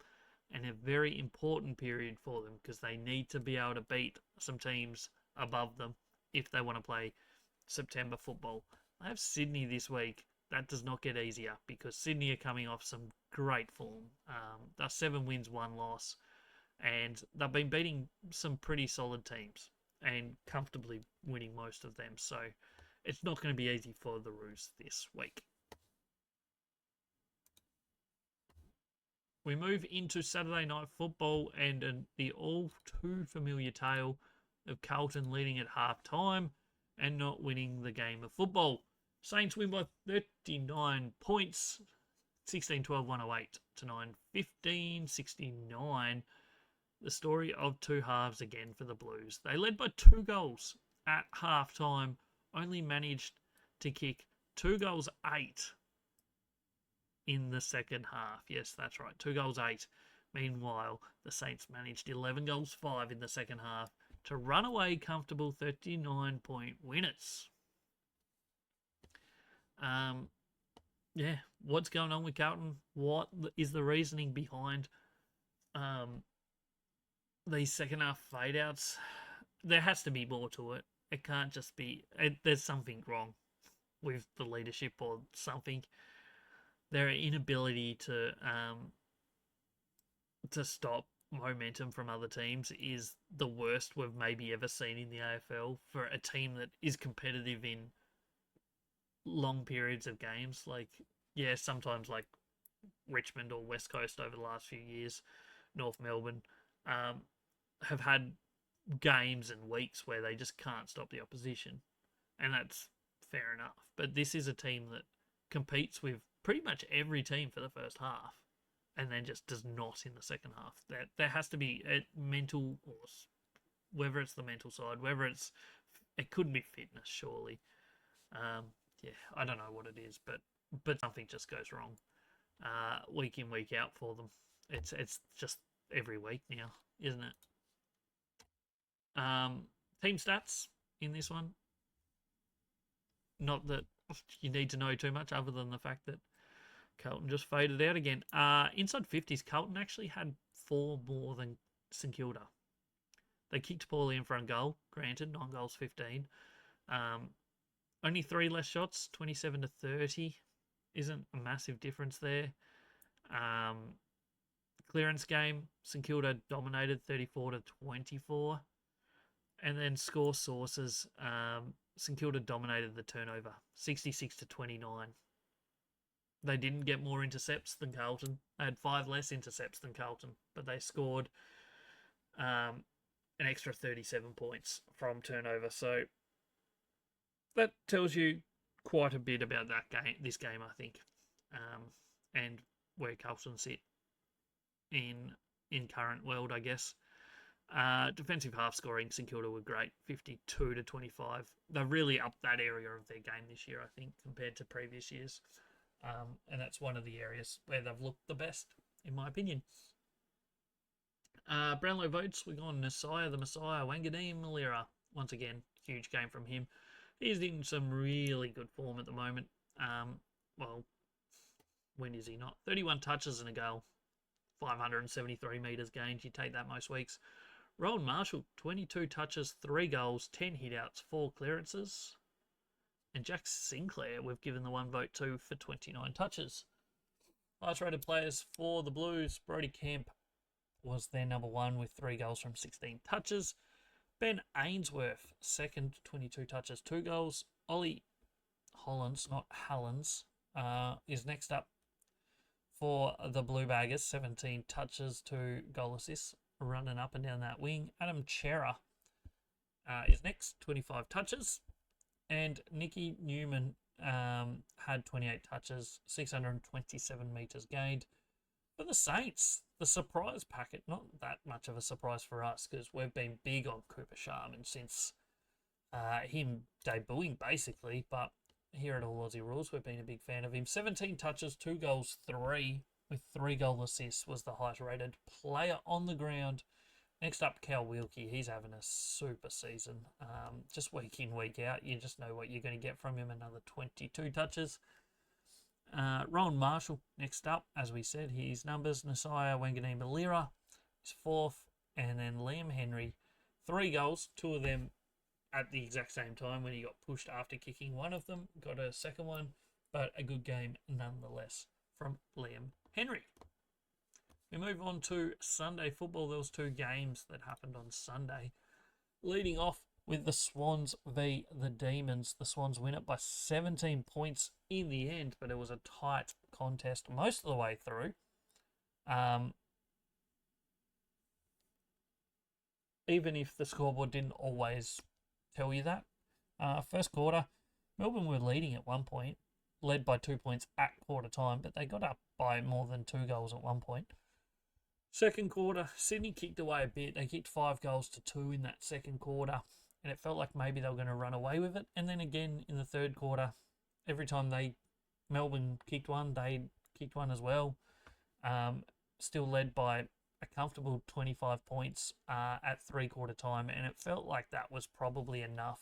and a very important period for them because they need to be able to beat some teams above them if they want to play September football. I have Sydney this week. That does not get easier because Sydney are coming off some great form. They're 7 wins, 1 loss, and they've been beating some pretty solid teams and comfortably winning most of them. So it's not going to be easy for the Roos this week. We move into Saturday night football and the all too familiar tale of Carlton leading at half time and not winning the game of football. Saints win by 39 points, 16-12, 108 to 9-15, 69. The story of two halves again for the Blues. They led by 2 goals at half time, only managed to kick 2 goals 8 in the second half. Yes, that's right, 2 goals 8. Meanwhile, the Saints managed 11 goals 5 in the second half to run away comfortable 39-point winners. Yeah, what's going on with Carlton? What is the reasoning behind these second half fade outs? There has to be more to it. It can't just be, there's something wrong with the leadership or something. Their inability to stop momentum from other teams is the worst we've maybe ever seen in the AFL for a team that is competitive in long periods of games. Like, yeah, sometimes like Richmond or West Coast over the last few years, North Melbourne, have had games and weeks where they just can't stop the opposition, and that's fair enough. But this is a team that competes with pretty much every team for the first half and then just does not in the second half. There has to be a mental, or whether it's the mental side, whether it couldn't be fitness, surely. Yeah, I don't know what it is, but something just goes wrong week in, week out for them. It's just every week now, isn't it? Team stats in this one. Not that you need to know too much other than the fact that Carlton just faded out again. Inside 50s, Carlton actually had 4 more than St Kilda. They kicked poorly in front goal, granted, 9 goals, 15. Only 3 less shots, 27 to 30. Isn't a massive difference there. Clearance game, St Kilda dominated 34 to 24. And then score sources, St Kilda dominated the turnover, 66 to 29. They didn't get more intercepts than Carlton. They had 5 less intercepts than Carlton, but they scored an extra 37 points from turnover. So that tells you quite a bit about this game, I think, and where Carlton sit in current world, I guess. Defensive half scoring, St Kilda were great, 52 to 25. They've really upped that area of their game this year, I think, compared to previous years. And that's one of the areas where they've looked the best, in my opinion. Brownlow votes, we got on Nasiah, the Messiah, Wanganeen, Malira. Once again, huge game from him. He's in some really good form at the moment. Well, when is he not? 31 touches and a goal. 573 metres gained. You take that most weeks. Rowan Marshall, 22 touches, 3 goals, 10 hit-outs, 4 clearances. And Jack Sinclair, we've given the 1 vote to for 29 touches. Highest rated players for the Blues, Brodie Kemp was their number 1 with 3 goals from 16 touches. Ben Ainsworth, second, 22 touches, 2 goals. Ollie Hollands, not Hallens, is next up for the Blue Baggers, 17 touches, 2 goal assists, running up and down that wing. Adam Chera is next, 25 touches. And Nicky Newman had 28 touches, 627 metres gained. For the Saints, the surprise packet, not that much of a surprise for us because we've been big on Cooper Sharman since him debuting, basically. But here at All Aussie Rules, we've been a big fan of him. 17 touches, 2 goals, 3 with 3 goal assists, was the highest rated player on the ground. Next up, Cal Wilkie. He's having a super season. Just week in, week out, you just know what you're going to get from him. Another 22 touches. Rowan Marshall, next up, as we said, his numbers, Nasiah Wanganeen Malira is 4th, and then Liam Henry, 3 goals, 2 of them at the exact same time when he got pushed after kicking one of them, got a second one, but a good game nonetheless from Liam Henry. We move on to Sunday football. There was 2 games that happened on Sunday. Leading off with the Swans v the Demons. The Swans win it by 17 points in the end, but it was a tight contest most of the way through. Even if the scoreboard didn't always tell you that. First quarter, Melbourne were leading at one point, led by 2 points at quarter time, but they got up by more than 2 goals at one point. Second quarter, Sydney kicked away a bit. They kicked 5 goals to 2 in that second quarter, and it felt like maybe they were going to run away with it. And then again in the third quarter, every time Melbourne kicked one, they kicked one as well. Still led by a comfortable 25 points at three-quarter time, and it felt like that was probably enough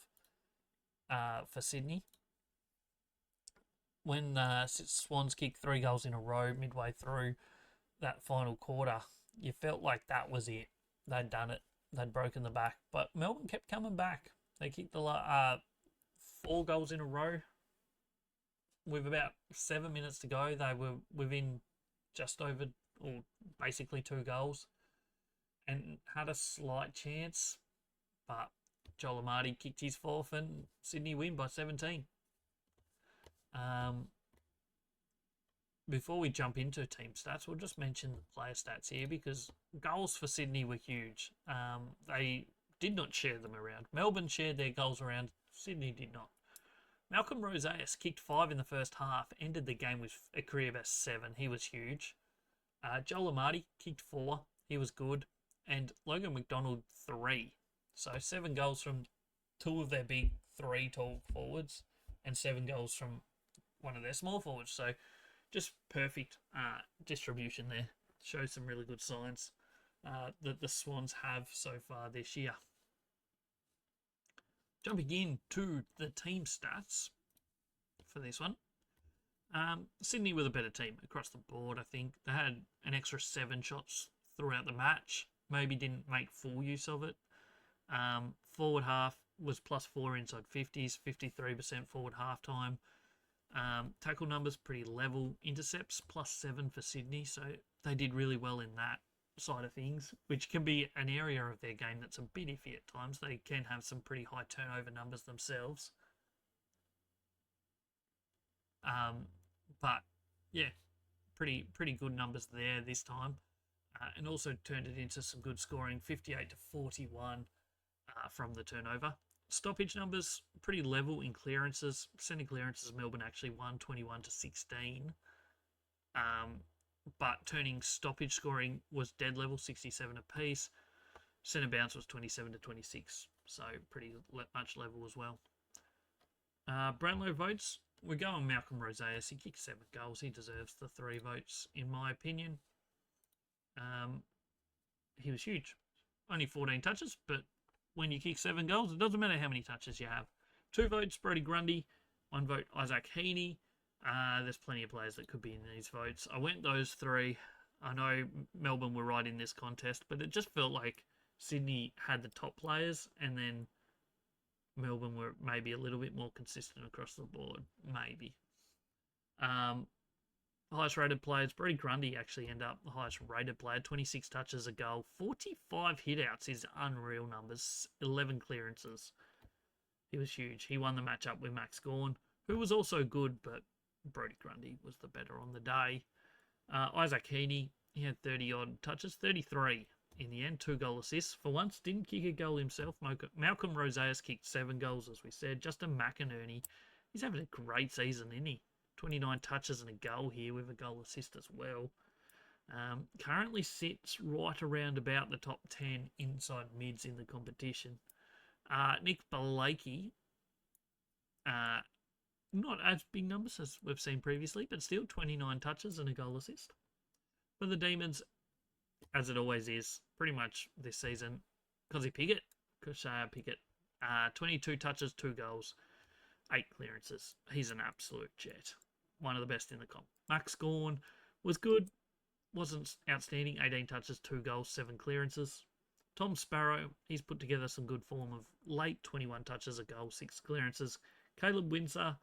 for Sydney. When Swans kicked 3 goals in a row midway through that final quarter, you felt like that was it. They'd done it. They'd broken the back. But Melbourne kept coming back. They kicked 4 goals in a row. With about 7 minutes to go, they were within just over, or basically 2 goals, and had a slight chance. But Joel Amati kicked his 4th, and Sydney win by 17. Before we jump into team stats, we'll just mention the player stats here, because goals for Sydney were huge. They did not share them around. Melbourne shared their goals around. Sydney did not. Malcolm Rosales kicked 5 in the first half, ended the game with a career best 7. He was huge. Joel Amati kicked 4. He was good. And Logan McDonald 3. So 7 goals from 2 of their big 3 tall forwards, and 7 goals from one of their small forwards. So just perfect distribution there. Shows some really good signs that the Swans have so far this year. Jumping into the team stats for this one. Sydney were the better team across the board, I think. They had an extra 7 shots throughout the match. Maybe didn't make full use of it. Forward half was +4 inside 50s, 53% forward half time. Tackle numbers pretty level. Intercepts +7 for Sydney, so they did really well in that side of things, which can be an area of their game that's a bit iffy at times. They can have some pretty high turnover numbers themselves. But yeah, pretty good numbers there this time, and also turned it into some good scoring, 58 to 41 from the turnover. Stoppage numbers pretty level in clearances. Centre clearances, Melbourne actually won 21 to 16. But turning stoppage scoring was dead level, 67 apiece. Centre bounce was 27 to 26, so pretty much level as well. Brownlow votes, we're going Malcolm Rosales. He kicked 7 goals. He deserves the 3 votes, in my opinion. He was huge. Only 14 touches, but when you kick 7 goals, it doesn't matter how many touches you have. 2 votes, Brodie Grundy. 1 vote, Isaac Heaney. There's plenty of players that could be in these votes. I went those 3. I know Melbourne were right in this contest, but it just felt like Sydney had the top players, and then Melbourne were maybe a little bit more consistent across the board. Maybe. Highest rated players, Brodie Grundy actually ended up the highest rated player, 26 touches, a goal, 45 hitouts is unreal numbers, 11 clearances. He was huge. He won the matchup with Max Gawn, who was also good, but Brodie Grundy was the better on the day. Isaac Heaney, he had 30-odd touches, 33 in the end, 2 goal assists. For once, didn't kick a goal himself. Malcolm Rosales kicked 7 goals, as we said. Justin McInerney, he's having a great season, isn't he? 29 touches and a goal here with a goal assist as well. Currently sits right around about the top 10 inside mids in the competition. Nick Blakey, not as big numbers as we've seen previously, but still 29 touches and a goal assist. For the Demons, as it always is, pretty much this season, Kosaya Pickett, 22 touches, 2 goals, 8 clearances. He's an absolute jet. One of the best in the comp. Max Gawn was good, wasn't outstanding, 18 touches, 2 goals, 7 clearances. Tom Sparrow, he's put together some good form of late, 21 touches, a goal, 6 clearances. Caleb Windsor,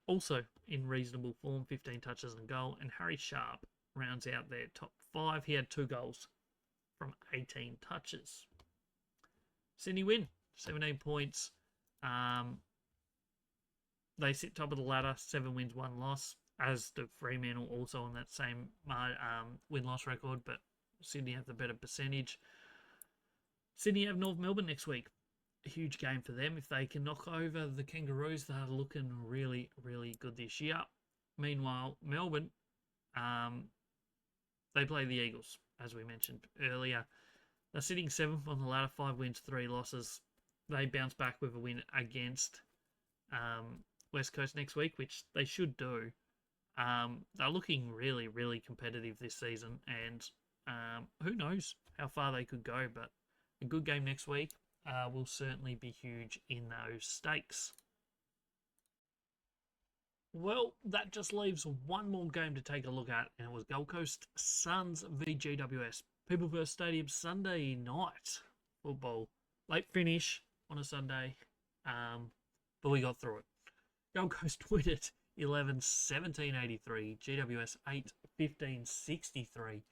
also in reasonable form, 15 touches and a goal. And Harry Sharp rounds out their top 5. He had 2 goals from 18 touches. Sydney win, 17 points. They sit top of the ladder, 7 wins, 1 loss, as the Fremantle also on that same win-loss record, but Sydney have the better percentage. Sydney have North Melbourne next week. A huge game for them. If they can knock over the Kangaroos, they're looking really, really good this year. Meanwhile, Melbourne, they play the Eagles, as we mentioned earlier. They're sitting 7th on the ladder, 5 wins, 3 losses. They bounce back with a win against West Coast next week, which they should do. They're looking really, really competitive this season, and who knows how far they could go, but a good game next week will certainly be huge in those stakes. Well, that just leaves one more game to take a look at, and it was Gold Coast Suns v GWS. People First Stadium Sunday night football. Late finish on a Sunday, but we got through it. Gold Coast win it 11-17-83, GWS 8-15-63.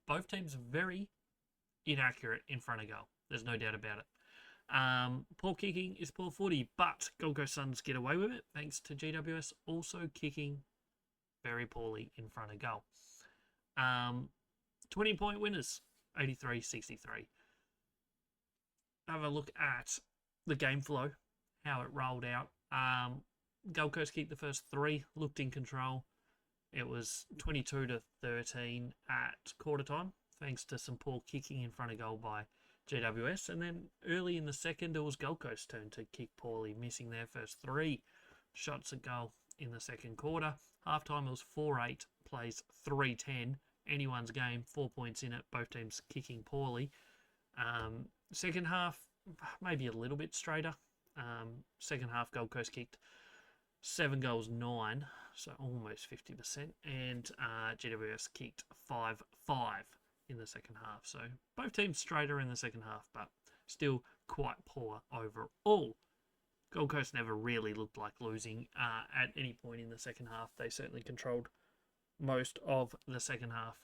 Both teams very inaccurate in front of goal. There's no doubt about it. Poor kicking is poor footy, but Gold Coast Suns get away with it thanks to GWS also kicking very poorly in front of goal. 20-point winners, 83-63. Have a look at the game flow, how it rolled out. Gold Coast kicked the first 3, looked in control. It was 22-13 at quarter time, thanks to some poor kicking in front of goal by GWS. And then early in the second, it was Gold Coast's turn to kick poorly, missing their first 3 shots at goal in the second quarter. Halftime, it was 4-8, plays 3-10. Anyone's game, 4 points in it, both teams kicking poorly. Second half, maybe a little bit straighter. Second half, Gold Coast kicked 7 goals, 9, so almost 50%, and GWS kicked 5-5 in the second half. So both teams straighter in the second half, but still quite poor overall. Gold Coast never really looked like losing at any point in the second half. They certainly controlled most of the second half,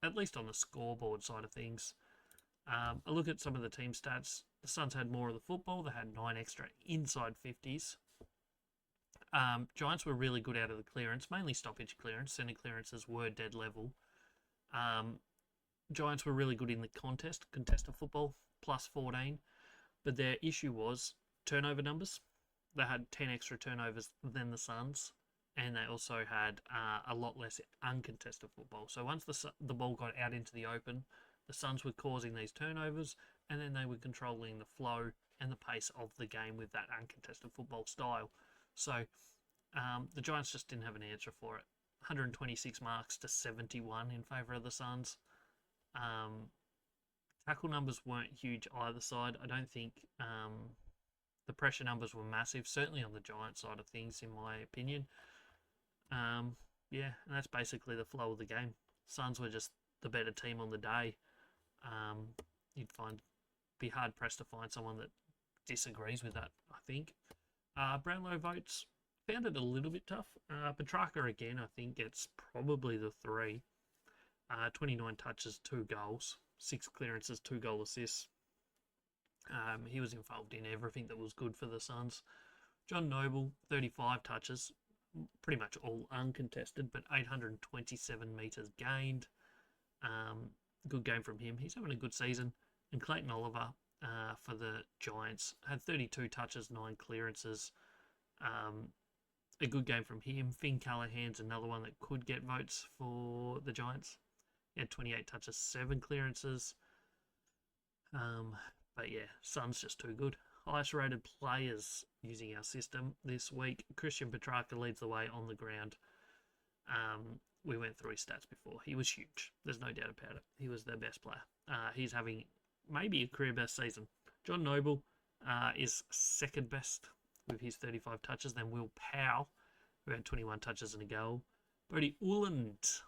at least on the scoreboard side of things. A look at some of the team stats. The Suns had more of the football. They had 9 extra inside 50s. Giants were really good out of the clearance, mainly stoppage clearance. Centre clearances were dead level. Giants were really good in the contested football, plus 14. But their issue was turnover numbers. They had 10 extra turnovers than the Suns, and they also had a lot less uncontested football. So once the ball got out into the open, the Suns were causing these turnovers, and then they were controlling the flow and the pace of the game with that uncontested football style. So the Giants just didn't have an answer for it. 126 marks to 71 in favour of the Suns. Tackle numbers weren't huge either side. I don't think the pressure numbers were massive, certainly on the Giants side of things, in my opinion. Yeah, and that's basically the flow of the game. Suns were just the better team on the day. You'd be hard pressed to find someone that disagrees with that, I think. Brownlow votes found it a little bit tough. Petrarca again, I think, gets probably the 3. 29 touches, 2 goals, 6 clearances, 2 goal assists. He was involved in everything that was good for the Suns. John Noble, 35 touches, pretty much all uncontested, but 827 metres gained. Good game from him. He's having a good season. And Clayton Oliver for the Giants had 32 touches, 9 clearances. A good game from him. Finn Callahan's another one that could get votes for the Giants. He had 28 touches, 7 clearances. But yeah, Suns just too good. Highest rated players using our system this week. Christian Petrarca leads the way on the ground. We went through his stats before. He was huge. There's no doubt about it. He was their best player. He's having maybe a career best season. John Noble is second best with his 35 touches. Then Will Powell, who had 21 touches and a goal. Bodie Uland.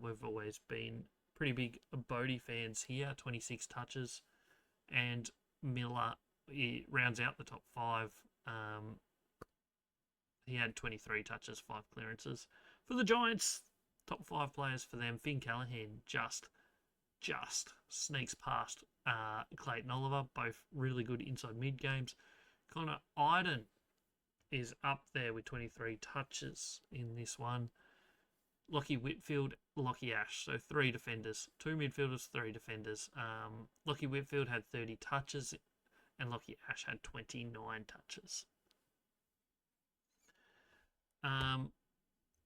We've always been pretty big Bodie fans here. 26 touches. And Miller, he rounds out the top 5. He had 23 touches, 5 clearances. For the Giants, top 5 players for them, Finn Callahan just just sneaks past Clayton Oliver, both really good inside mid games. Connor Iden is up there with 23 touches in this one. Lockie Whitfield, Lockie Ash. So 3 defenders, 2 midfielders, 3 defenders. Lockie Whitfield had 30 touches and Lockie Ash had 29 touches.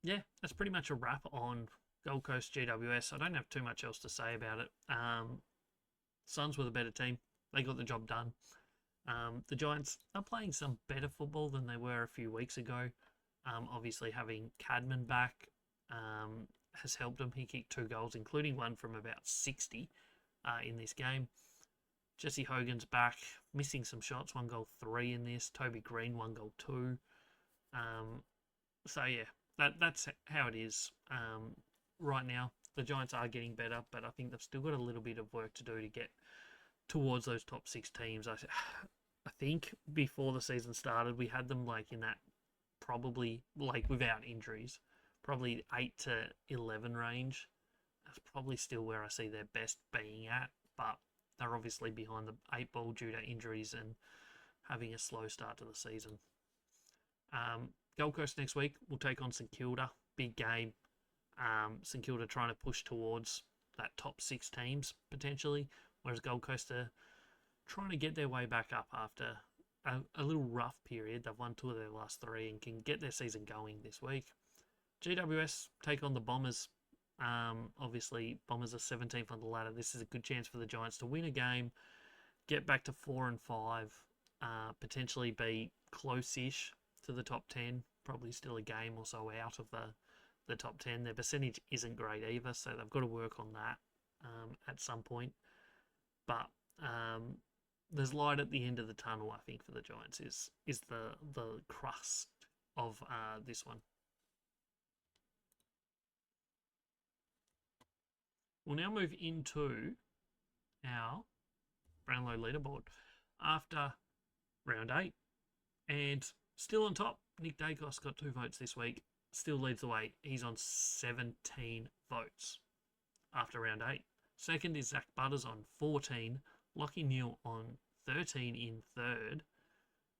Yeah, that's pretty much a wrap on Gold Coast GWS. I don't have too much else to say about it. Suns were the better team. They got the job done. The Giants are playing some better football than they were a few weeks ago. Obviously, having Cadman back has helped them. He kicked 2 goals, including one from about 60 in this game. Jesse Hogan's back, missing some shots, 1 goal, 3 in this. Toby Green, 1 goal, 2. So, yeah, that's how it is right now. The Giants are getting better, but I think they've still got a little bit of work to do to get towards those top 6 teams. I think before the season started, we had them like in that probably like without injuries, probably 8 to 11 range. That's probably still where I see their best being at, but they're obviously behind the 8 ball due to injuries and having a slow start to the season. Gold Coast next week will take on St Kilda. Big game. St Kilda trying to push towards that top 6 teams potentially, whereas Gold Coast are trying to get their way back up after a little rough period. They've won 2 of their last 3 and can get their season going this week. GWS take on the Bombers. Obviously, Bombers are 17th on the ladder. This is a good chance for the Giants to win a game, get back to 4 and 5, potentially be close-ish to the top 10. Probably still a game or so out of the top 10. Their percentage isn't great either, so they've got to work on that at some point. But there's light at the end of the tunnel, I think, for the Giants is the crust of this one. We'll now move into our Brownlow leaderboard after round 8. And still on top, Nick Dacos got 2 votes this week. Still leads the way. He's on 17 votes after round 8. Second is Zach Butters on 14. Lockie Neal on 13 in third.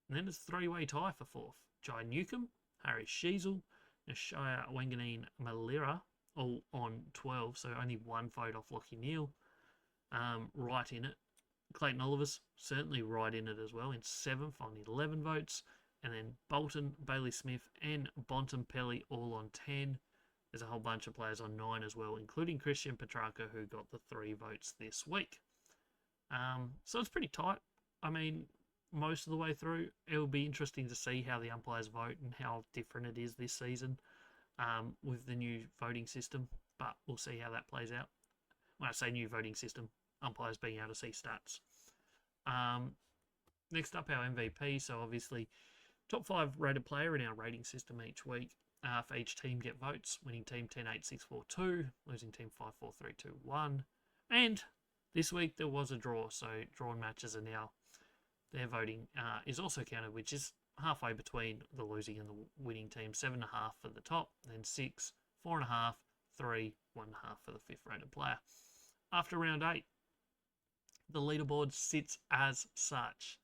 And then it's a 3-way tie for 4th. Jai Newcomb, Harry Sheasel, Nashaya Wanganeen Malira, all on 12, so only 1 vote off Lockie Neal. Right in it. Clayton Oliver's certainly right in it as well, in 7th on 11 votes. And then Bolton, Bailey Smith, and Bontempelli all on 10. There's a whole bunch of players on 9 as well, including Christian Petrarca, who got the 3 votes this week. So it's pretty tight. I mean, most of the way through, it will be interesting to see how the umpires vote and how different it is this season with the new voting system. But we'll see how that plays out. When I say new voting system, umpires being able to see stats. Next up, our MVP. So obviously, top 5 rated player in our rating system each week. For each team get votes. Winning team 10-8-6-4-2. Losing team 5-4-3-2-1. And this week there was a draw. So drawn matches are now, their voting is also counted, which is halfway between the losing and the winning team. 7.5 for the top. Then 6, 4.5, 3, 1.5 for the 5th rated player. After round 8, the leaderboard sits as such.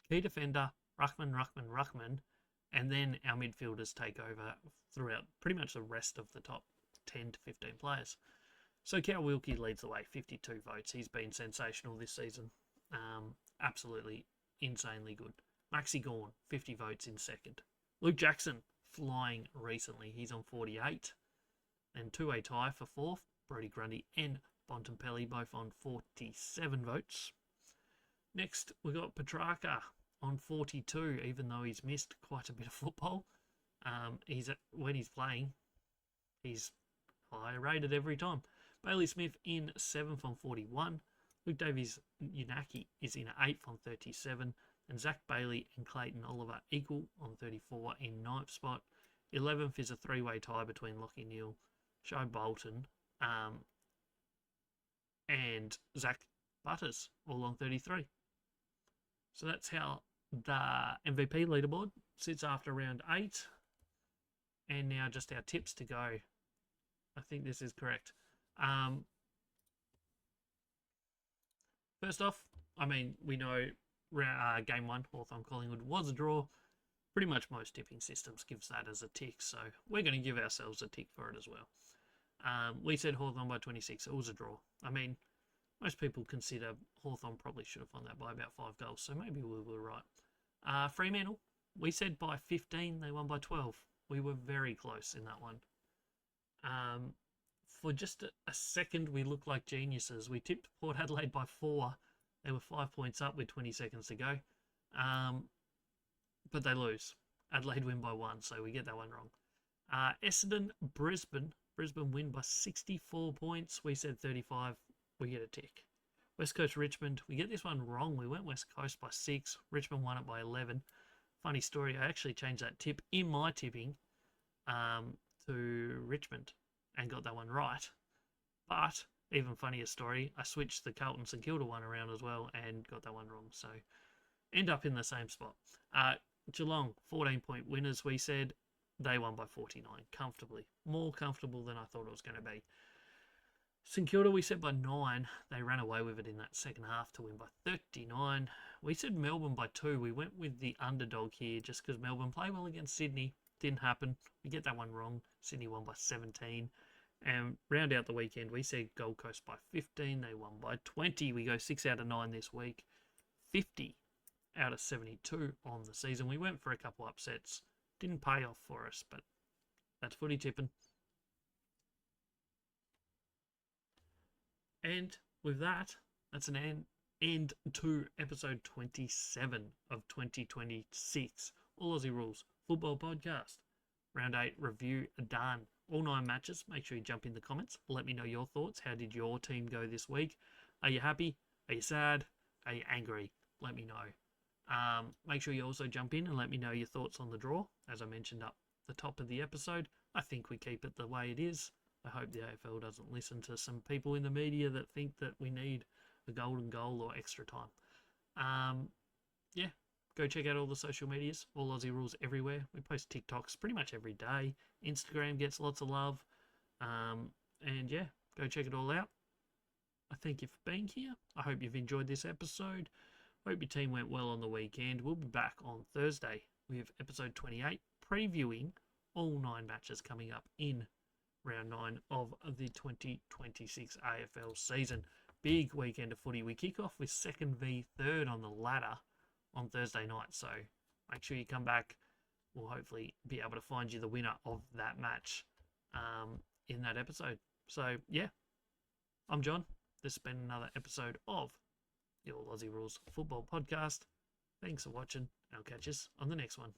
Key defender, Ruckman, and then our midfielders take over throughout pretty much the rest of the top 10 to 15 players. So Cal Wilkie leads the way, 52 votes. He's been sensational this season. Absolutely insanely good. Maxi Gawn, 50 votes in second. Luke Jackson, flying recently. He's on 48. And 2-way tie for 4th. Brodie Grundy and Bontempelli both on 47 votes. Next, we got Petrarca on 42, even though he's missed quite a bit of football. When he's playing, he's high rated every time. Bailey Smith in 7th on 41. Luke Davies-Unaki is in 8th on 37. And Zach Bailey and Clayton Oliver equal on 34 in 9th spot. 11th is a 3-way tie between Lockie Neal, Joe Bolton, and Zach Butters, all on 33. So that's how the MVP leaderboard sits after round 8. And now just our tips to go. I think this is correct. First off, I mean, we know game one, Hawthorn Collingwood was a draw. Pretty much most tipping systems gives that as a tick, so we're going to give ourselves a tick for it as well. We said Hawthorn by 26. It was a draw. I mean, most people consider Hawthorn probably should have won that by about 5 goals, so maybe we were right. Fremantle, we said by 15. They won by 12. We were very close in that one. For just a second, we looked like geniuses. We tipped Port Adelaide by 4. They were 5 points up with 20 seconds to go. But they lose. Adelaide win by 1, so we get that one wrong. Essendon, Brisbane. Brisbane win by 64 points. We said 35. We get a tick. West Coast, Richmond. We get this one wrong. We went West Coast by 6. Richmond won it by 11. Funny story, I actually changed that tip in my tipping to Richmond and got that one right. But, even funnier story, I switched the Carlton St Kilda one around as well and got that one wrong. So, end up in the same spot. Geelong, 14-point winners, we said. They won by 49, comfortably. More comfortable than I thought it was going to be. St Kilda, we said by 9. They ran away with it in that second half to win by 39. We said Melbourne by 2. We went with the underdog here just because Melbourne play well against Sydney. Didn't happen. We get that one wrong. Sydney won by 17. And round out the weekend, we said Gold Coast by 15. They won by 20. We go 6 out of 9 this week. 50 out of 72 on the season. We went for a couple upsets. Didn't pay off for us, but that's footy tipping. And with that, that's an end to episode 27 of 2026. All Aussie Rules Football Podcast. Round 8 review done. All 9 matches. Make sure you jump in the comments. Let me know your thoughts. How did your team go this week? Are you happy? Are you sad? Are you angry? Let me know. Make sure you also jump in and let me know your thoughts on the draw. As I mentioned up the top of the episode, I think we keep it the way it is. I hope the AFL doesn't listen to some people in the media that think that we need a golden goal or extra time. Yeah, go check out all the social medias, all Aussie Rules everywhere. We post TikToks pretty much every day. Instagram gets lots of love. And yeah, go check it all out. I thank you for being here. I hope you've enjoyed this episode. Hope your team went well on the weekend. We'll be back on Thursday with episode 28, previewing all 9 matches coming up in round 9 of the 2026 AFL season. Big weekend of footy. We kick off with 2nd v 3rd on the ladder on Thursday night. So make sure you come back. We'll hopefully be able to find you the winner of that match in that episode. So yeah, I'm John. This has been another episode of the All Aussie Rules Football Podcast. Thanks for watching. I'll catch us on the next one.